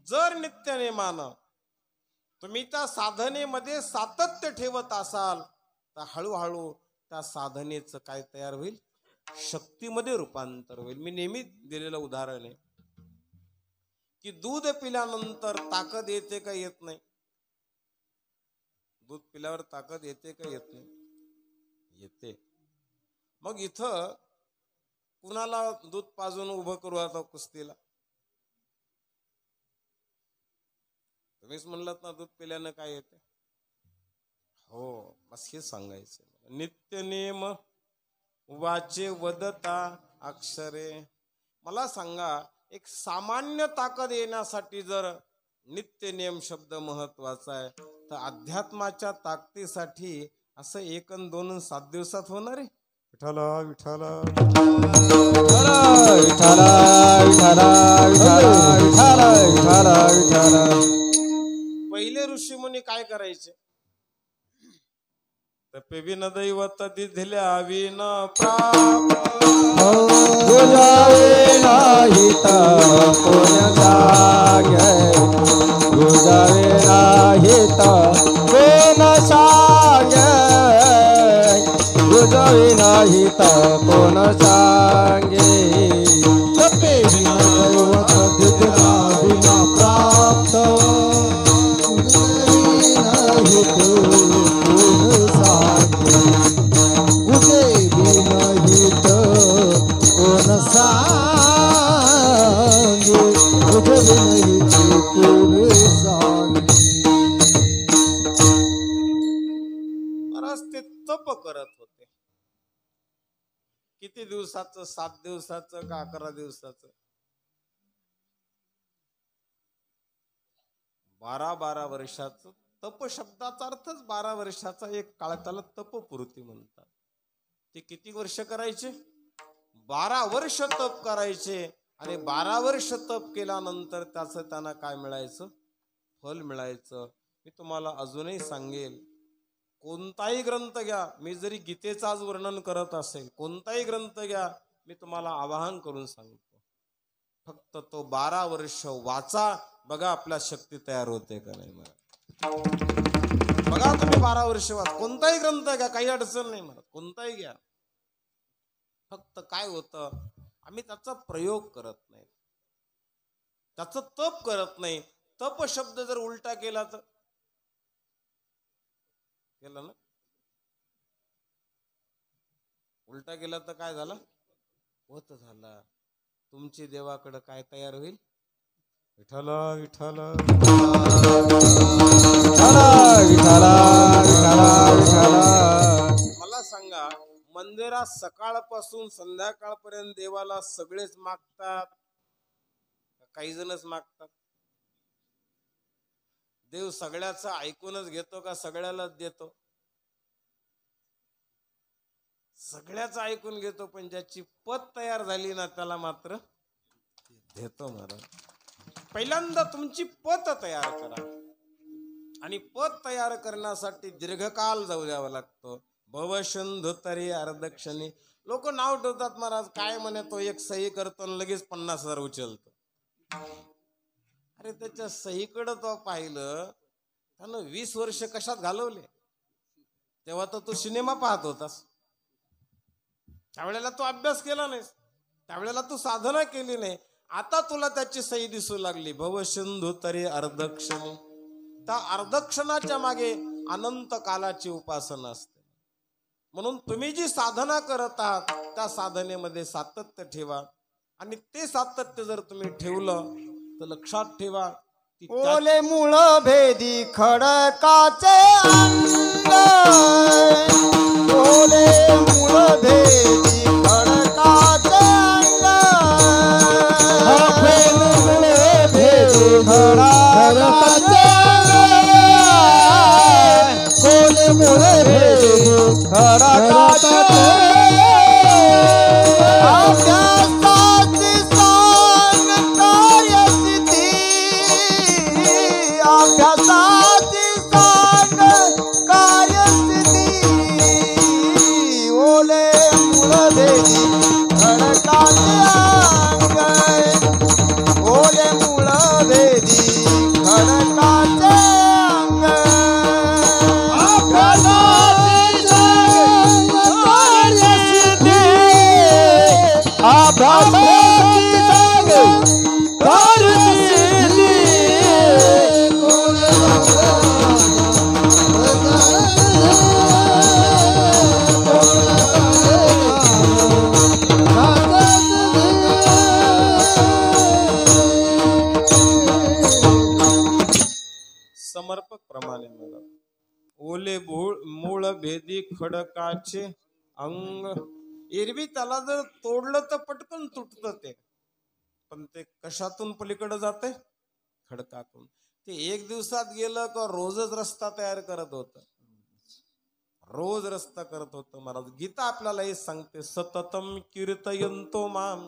जर नित्यनेमानं तुम्ही त्या साधनेमध्ये सातत्य ठेवत असाल तर हळूहळू त्या साधनेचं काय तयार होईल? शक्तीमध्ये रूपांतर होईल. मी नेहमी दिलेलं उदाहरण आहे की दूध पिल्यानंतर ताकद येते का येत नाही? दूध पिल्यावर ताकद येते का येत नाही? येते. मग इथं कुणाला दूध पाजून उभं करू आता कुस्तीला? तुम्हीच म्हणलात ना दूध पिल्यानं काय येते. हो, बस हे सांगायचं. नित्यनेम वाचे वदता अक्षरे. मला सांगा, एक सामान्य ताकद येण्यासाठी जर नित्यनेम शब्द महत्वाचा आहे, तर अध्यात्माच्या ताकदीसाठी असं 1 अन 2 अन 7 दिवसात होणार आहे? विठाला विठाला विठाला विठाला विठाला विठाला विठाला विठाला. पहिले ऋषीमुनी काय करायचे? तपे विन दैवत दिधल्या विन प्राप्त तुझ्या नाही तर कोण जागे तुझ्या नाही तर कोण सांगे तुझ्या नाही तर कोण सांगे तपे विना दैवत दिधल्या विना प्राप्त नाही कोण सांगे तुझे विनाहित कोण सांगे तुझे विनाहित कोण सांगे महाराज ते तप करत होते. किती दिवसाचं? 7 दिवसाचं का 11 दिवसाचं? 12 वर्षाचं. तप शब्दाचा अर्थच 12 वर्षाचा एक काळ, त्याला तपपूर्ती म्हणतात. ते किती वर्ष करायचे? 12 वर्ष तप करायचे. आणि 12 वर्ष तप केल्यानंतर त्याचं त्यांना काय मिळायचं? फल मिळायचं. मी तुम्हाला अजूनही सांगेल, कोणताही ग्रंथ घ्या, मी जरी गीतेचं आज वर्णन करत असेल, कोणताही ग्रंथ घ्या, मी तुम्हाला आवाहन करून सांगतो, फक्त तो 12 वर्ष वाचा. बघा आपल्या शक्ती तयार होते का नाही. मला बघा तुम्ही 12 वर्ष वाच, कोणताही ग्रंथ घ्या, काही अडचण नाही. मला कोणताही घ्या, फक्त काय होतं, आम्ही त्याचा प्रयोग करत नाही, त्याचं तप करत नाही. तप शब्द जर उलटा केला तर केला ना, उलटा केला तर काय झालं? होत झाला. तुमची देवाकडे काय तयार होईल? विठ्ठल विठ्ठल मला सांगा, मंदिरात सकाळपासून संध्याकाळपर्यंत देवाला सगळेच मागतात, काही जणच मागतात? देव सगळ्याचं ऐकूनच घेतो का सगळ्यालाच देतो? सगळ्याच ऐकून घेतो, पण ज्याची पत तयार झाली ना त्याला मात्र देतो. महाराज पहिल्यांदा तुमची पत तयार करा, आणि पत तयार करण्यासाठी दीर्घकाल जाऊ द्यावा लागतो. भवशंधु तरी अर्धक्षणी. लोक नाव ठेवतात, महाराज काय म्हणे, तो एक सही करतो आणि लगेच 50,000 उचलतो. अरे त्याच्या सहीकडं तो पाहिलं, त्यानं 20 वर्ष कशात घालवले? तेव्हा तर तू सिनेमा पाहत होतास, त्यावेळेला तू अभ्यास केला नाहीस, त्यावेळेला तू साधना केली नाही. आता तुला त्याची सही दिसू लागली. भवसिंधू तरी अर्धक्षणी. त्या अर्धक्षणाच्या मागे अनंत कालाची उपासना असते. म्हणून तुम्ही जी साधना करत आहात त्या साधनेमध्ये सातत्य ठेवा, आणि ते सातत्य जर तुम्ही ठेवलं तर लक्षात ठेवा, ओले मूळ भेदी खडकाचे अंग, ओले मूळ भेदी खडकाचे अंग, मूळ भेदी खडकाचे अंग, ओले मूळ भेदी खडकाचे अभ्यासाची सांग कार्यसिद्धी, अभ्यासाची सांग कार्यसिद्धी, ओले मूळ भेदी खडकाचे अंग, ओले मूळ भेदी खडकाचे अंग, अभ्यासाची सांग कार्यसिद्धी, अभ्यासाची सांग कार्यसिद्धी, समर्पक प्रमाणे मला ओले मूळ भेदी खडकाचे अंग. एरवी त्याला जर तोडलं तर पटकन तुटतं ते, पण ते कशातून पलीकडे जाते? खडकातून. ते एक दिवसात गेलं का रोजच रस्ता तयार करत होत, रोज रस्ता करत होतं. महाराज गीता आपल्याला हे सांगते, सततम कीर्तयंतो माम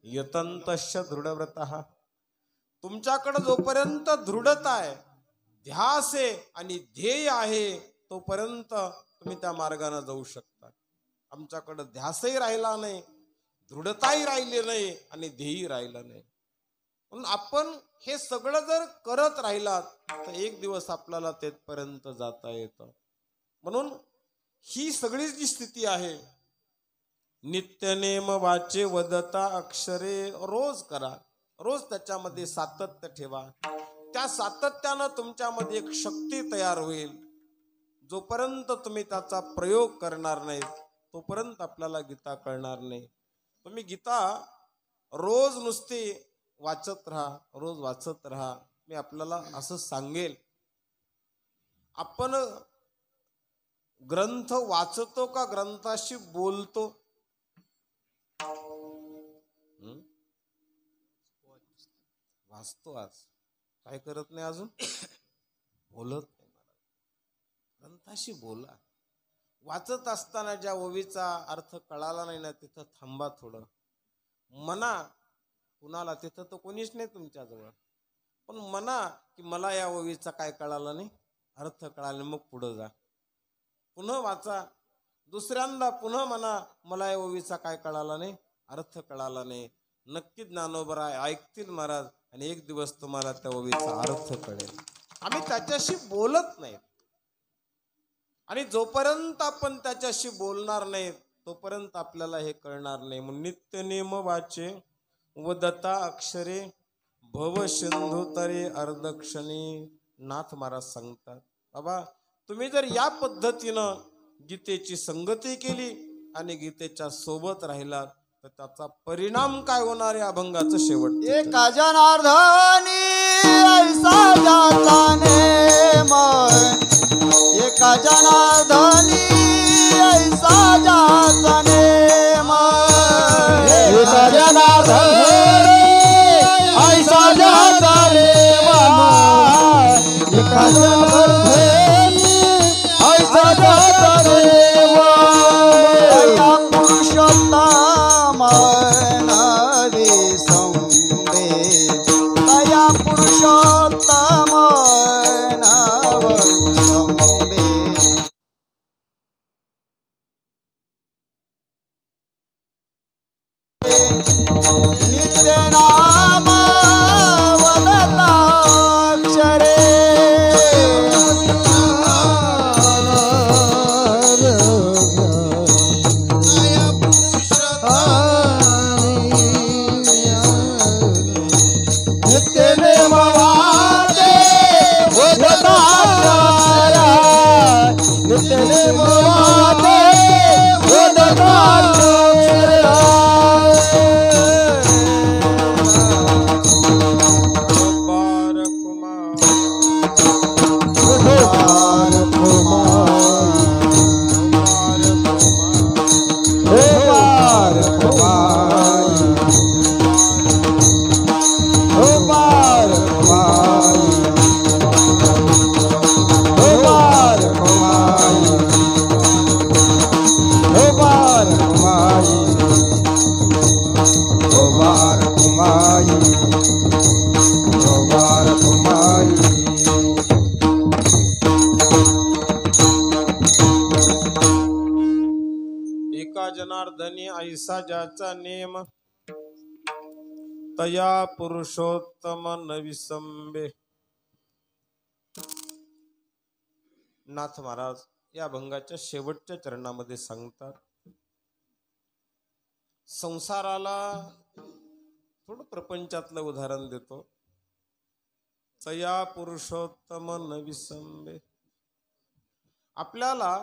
यतंतश्च दृढव्रतः. तुमच्याकडे जोपर्यंत दृढता आहे, ध्यास आहे आणि ध्येय आहे, तोपर्यंत तुम्ही त्या मार्गाने जाऊ शकता. आमच्याकडे ध्यासही राहिला नाही, दृढताही राहिली नाही आणि ध्येयही राहिलं नाही. म्हणून आपण हे सगळं जर करत राहिलात तर एक दिवस आपल्याला तेथपर्यंत जाता येतं. म्हणून ही सगळी जी स्थिती आहे, नित्यनेम वाचे वदता अक्षरे, रोज करा, रोज त्याच्यामध्ये सातत्य ठेवा. त्या सातत्यानं तुमच्यामध्ये एक शक्ती तयार होईल. जोपर्यंत तुम्ही त्याचा प्रयोग करणार नाही तोपर्यंत आपल्याला गीता कळणार नाही. तुम्ही गीता रोज नुसती वाचत राहा, रोज वाचत राहा. मी आपल्याला असं सांगेल, आपण ग्रंथ वाचतो का ग्रंथाशी बोलतो? वाचतो. आज काय करत नाही, अजून बोलत नाही. ग्रंथाशी बोला. वाचत असताना ज्या ओवीचा अर्थ कळाला नाही ना, तिथं थांबा थोडं, म्हणा कुणाला. तिथं तर कोणीच नाही तुमच्याजवळ, पण म्हणा की मला या ओवीचा काय कळाला नाही, अर्थ कळाला नाही. मग पुढं जा, पुन्हा वाचा, दुसऱ्यांदा पुन्हा म्हणा मला या ओवीचा काय कळाला नाही, अर्थ कळाला नाही. नक्की ज्ञानोबा ऐकतील महाराज आणि एक दिवस तुम्हाला त्या ओवीचा अर्थ कळेल. आम्ही त्याच्याशी बोलत नाही आणि जोपर्यंत आपण त्याच्याशी बोलणार नाही तोपर्यंत आपल्याला हे कळणार नाही. म्हणून नित्यनेम वाचे वदता अक्षरे, भव सिंधू तरे अर्धक्षणी. नाथ महाराज सांगतात, बाबा तुम्ही जर या पद्धतीनं गीतेची संगती केली आणि गीतेच्या सोबत राहिलात तर त्याचा परिणाम काय होणार आहे? अभंगाचं शेवट. एका जनार्दनी ऐसा जाता नेम, एका जनार्दनी ऐसा जाता नेम, एका जनार्दनी ऐसा जाता नेम, एका जनार्दनी ऐसा जाता नेम. या पुरुषोत्तम नदी संबे, या पुरुषोत्तम नव संबे. नित्य नाम वदता अक्षरे, नित्यनेम वाचे वदता अक्षरा, नित्यनेम वाचे वदता अक्षरा. बार कुमार कुमार कुमार, कुमार कुमार, कुमार कुमार, कुमार कुमार, कुमार कुमार, कुमार कुमार, कुमार कुमार. एका जनार्दनी ऐसा ज्याचा नेम, तया पुरुषोत्तम नविसंबे. नाथ महाराज या अभंगाच्या शेवटच्या चरणामध्ये सांगतात, संसाराला थोडं प्रपंचातलं उदाहरण देतो. तया पुरुषोत्तम नविसंबे. आपल्याला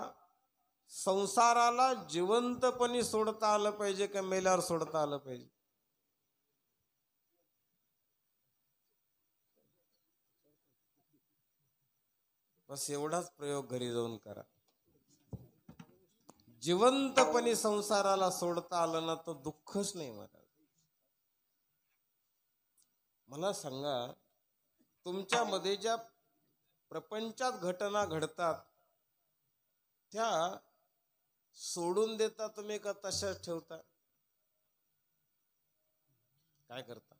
संसाराला जिवंतपणी सोडता आलं पाहिजे का मेल्यावर सोडता आलं पाहिजे? बस एवढाच प्रयोग घरी जाऊन करा. जिवंतपणी संसाराला सोडता आलं ना तर दुःखच नाही. मला सांगा, तुमच्यामध्ये ज्या प्रपंचात घटना घडतात त्या सोडून देता तुम्ही का तशाच ठेवता? काय करता?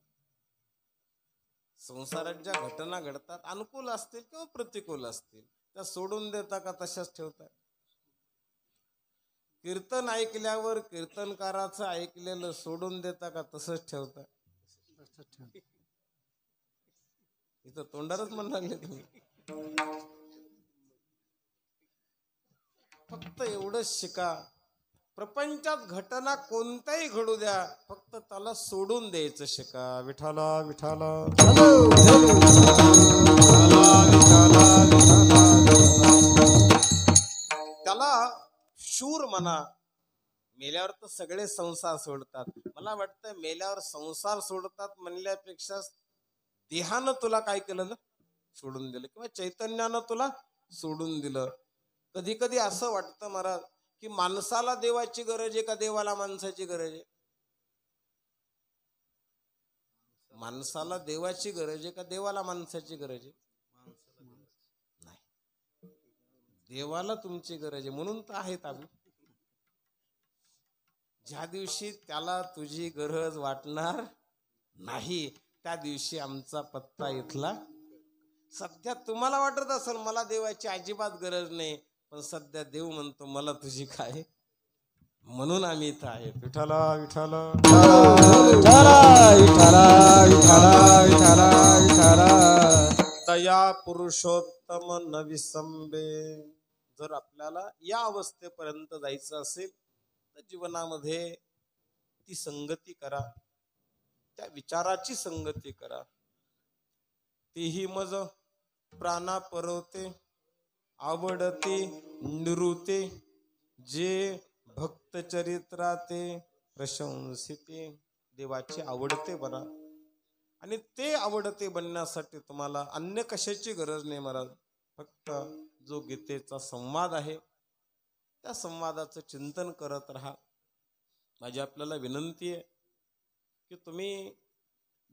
संसारात ज्या घटना घडतात अनुकूल असतील किंवा प्रतिकूल असतील त्या सोडून देता का तशाच ठेवता? कीर्तन ऐकल्यावर कीर्तनकाराचं ऐकलेलं सोडून देता का तसंच ठेवता? इथं तोंडारच म्हणणार नाही तुम्ही. फक्त एवढंच शिका, प्रपंचात घटना कोणत्याही घडू द्या, फक्त त्याला सोडून द्यायचं शिका. विठाला विठाला त्याला शूर म्हणा. मेल्यावर तर सगळे संसार सोडतात. मला वाटतं मेल्यावर संसार सोडतात म्हणल्यापेक्षा देहानं तुला काय केलं ना, सोडून दिलं, किंवा चैतन्यानं तुला सोडून दिलं. कधी कधी असं वाटतं महाराज की माणसाला देवाची गरज आहे का देवाला माणसाची गरज आहे? माणसाला देवाची गरज आहे का देवाला माणसाची गरज आहे? नाही, देवाला तुमची गरज आहे, म्हणून तर आहेत आम्ही. ज्या दिवशी त्याला तुझी गरज वाटणार नाही त्या दिवशी आमचा पत्ता इथला. सध्या तुम्हाला वाटत असेल मला देवाची अजिबात गरज नाही, पण सध्या देव म्हणतो मला तुझी काय, म्हणून आम्ही इथं आहे. विठाला विठाला तया पुरुषोत्तम न विसंबे. जर आपल्याला या अवस्थेपर्यंत जायचं असेल तर जीवनामध्ये ती संगती करा, त्या विचाराची संगती करा. तीही मज प्राणा परवते आवडते निरुते, जे भक्त चरित्राते प्रशंसिते. देवाची आवडते बना, आणि ते आवडते बनण्यासाठी तुम्हाला अन्य कशाची गरज नाही महाराज. फक्त जो गीतेचा संवाद आहे त्या संवादाचं चिंतन करत राहा. माझी आपल्याला विनंती आहे की तुम्ही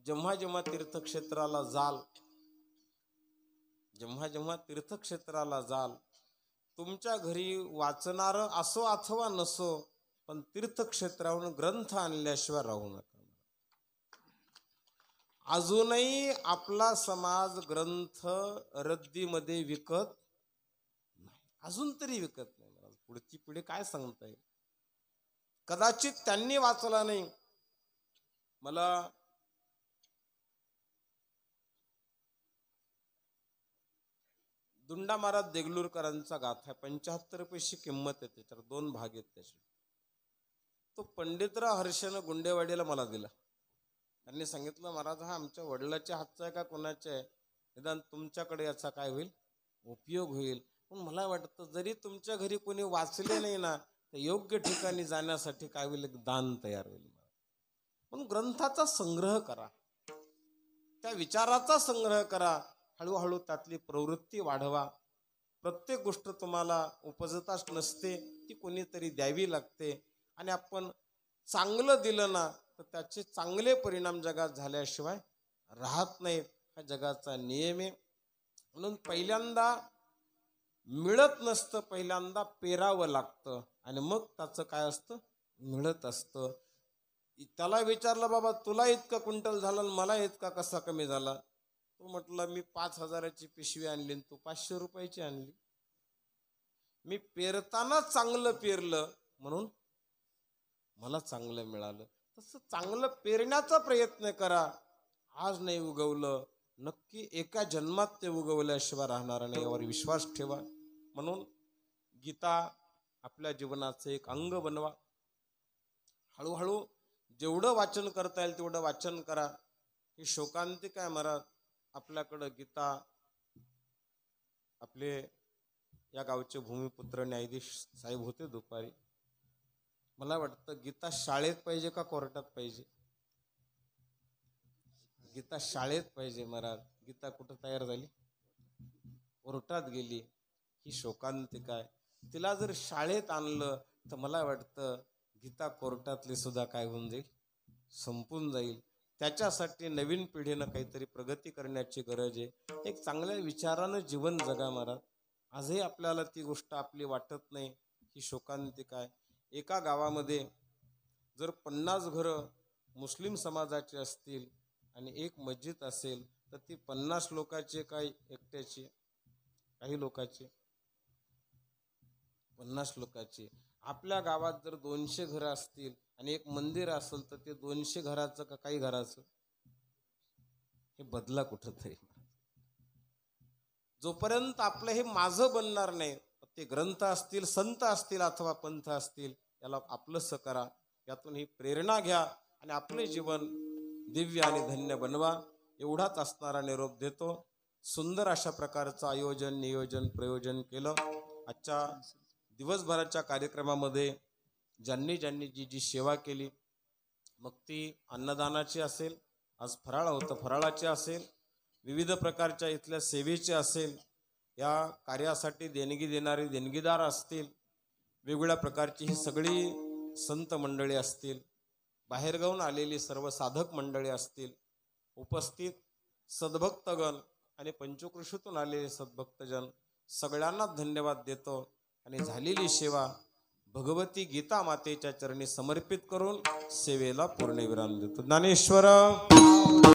जेव्हा जेव्हा तीर्थक्षेत्राला जाल, जेव्हा जेव्हा तीर्थक्षेत्राला जाल, तुमच्या घरी वाचणार असो अथवा नसो, पण तीर्थक्षेत्रावरून ग्रंथ आणल्याशिवाय राहू नका. अजूनही आपला समाज ग्रंथ रद्दीमध्ये विकत नाही, अजून तरी विकत नाही. पुढची पिढी काय सांगताय, कदाचित त्यांनी वाचला नाही. मला दुंडा महाराज देगलूरकरांचा गाथा 75 पैसे किंमत आहे, त्याच्यावर 2 भाग आहेत त्याचे. तो पंडितराव हर्षनं गुंडेवाडीला मला दिला. त्यांनी सांगितलं महाराज हा आमच्या वडिलाच्या हातचा आहे का कोणाच्या आहे, निदान तुमच्याकडे याचा काय होईल उपयोग होईल. पण मला वाटतं जरी तुमच्या घरी कोणी वाचले नाही ना, तर योग्य ठिकाणी जाण्यासाठी काय होईल, एक दान तयार होईल. पण ग्रंथाचा संग्रह करा, त्या विचाराचा संग्रह करा, हळूहळू त्यातली प्रवृत्ती वाढवा. प्रत्येक गोष्ट तुम्हाला उपजताच नसते, ती कोणीतरी द्यावी लागते. आणि आपण चांगलं दिलं ना तर त्याचे चांगले परिणाम जगात झाल्याशिवाय राहत नाहीत, हा जगाचा नियम आहे. म्हणून पहिल्यांदा मिळत नसतं, पहिल्यांदा पेरावं लागतं आणि मग त्याचं काय असतं, मिळत असतं. त्याला विचारलं बाबा तुला इतका क्विंटल झाला मला इतका कसा कमी झाला? तो म्हटला मी 5,000ची पिशवी आणली आणि तू 500 रुपयाची आणली. मी पेरताना चांगलं पेरलं म्हणून मला चांगलं मिळालं. तसं चांगलं पेरण्याचा प्रयत्न करा. आज नाही उगवलं, नक्की एका जन्मात ते उगवल्याशिवाय राहणार नाही, यावर विश्वास ठेवा. म्हणून गीता आपल्या जीवनाचं एक अंग बनवा. हळूहळू जेवढं वाचन करता येईल तेवढं वाचन करा. ही शोकांतिका आहे महाराज. आपल्याकडं गीता आपले या गावचे भूमिपुत्र न्यायाधीश साहेब होते दुपारी. मला वाटतं गीता शाळेत पाहिजे का कोर्टात पाहिजे? गीता शाळेत पाहिजे महाराज. गीता कुठं तयार झाली? कोर्टात गेली. ही शोकांतिका आहे. तिला जर शाळेत आणलं तर मला वाटतं गीता कोर्टातली सुद्धा काय होऊन जाईल, संपून जाईल. त्याच्यासाठी नवीन पिढीनं काहीतरी प्रगती करण्याची गरज आहे. एक चांगल्या विचारानं जीवन जगा महाराज. आजही आपल्याला ती गोष्ट आपली वाटत नाही, ही शोकांतिका आहे. एका गावामध्ये जर 50 घरं मुस्लिम समाजाचे असतील आणि एक मस्जिद असेल तर ती 50 लोकांची काही एकट्याची, काही लोकांची 50 लोकांची. आपल्या गावात जर 200 घरं असतील आणि एक मंदिर असेल तर ते 200 घराचं का काही घराचं हे बदला कुठंतरी. जोपर्यंत आपलं हे माझं बनणार नाही, ते ग्रंथ असतील, संत असतील अथवा पंथ असतील, याला आपलंसं करा, यातून ही प्रेरणा घ्या आणि आपले जीवन दिव्य आणि धन्य बनवा. एवढाच असणारा निरोप देतो. सुंदर अशा प्रकारचं आयोजन, नियोजन, प्रयोजन केलं. आजच्या दिवसभराच्या कार्यक्रमामध्ये ज्यांनी ज्यांनी जी जी सेवा केली, मग ती अन्नदानाची असेल, आज फराळ होतं फराळाची असेल, विविध प्रकारच्या इथल्या सेवेचे असेल, या कार्यासाठी देणगी देणारे देणगीदार असतील, वेगवेगळ्या प्रकारची ही सगळी संत मंडळी असतील, बाहेरगावून आलेली सर्व साधक मंडळी असतील, उपस्थित सद्भक्तगण आणि पंचकृषीतून आलेले सद्भक्तजन, सगळ्यांना धन्यवाद देतो आणि झालेली सेवा भगवती गीता मातेच्या चरणी समर्पित करून सेवेला पूर्णविराम देतो. ज्ञानेश्वर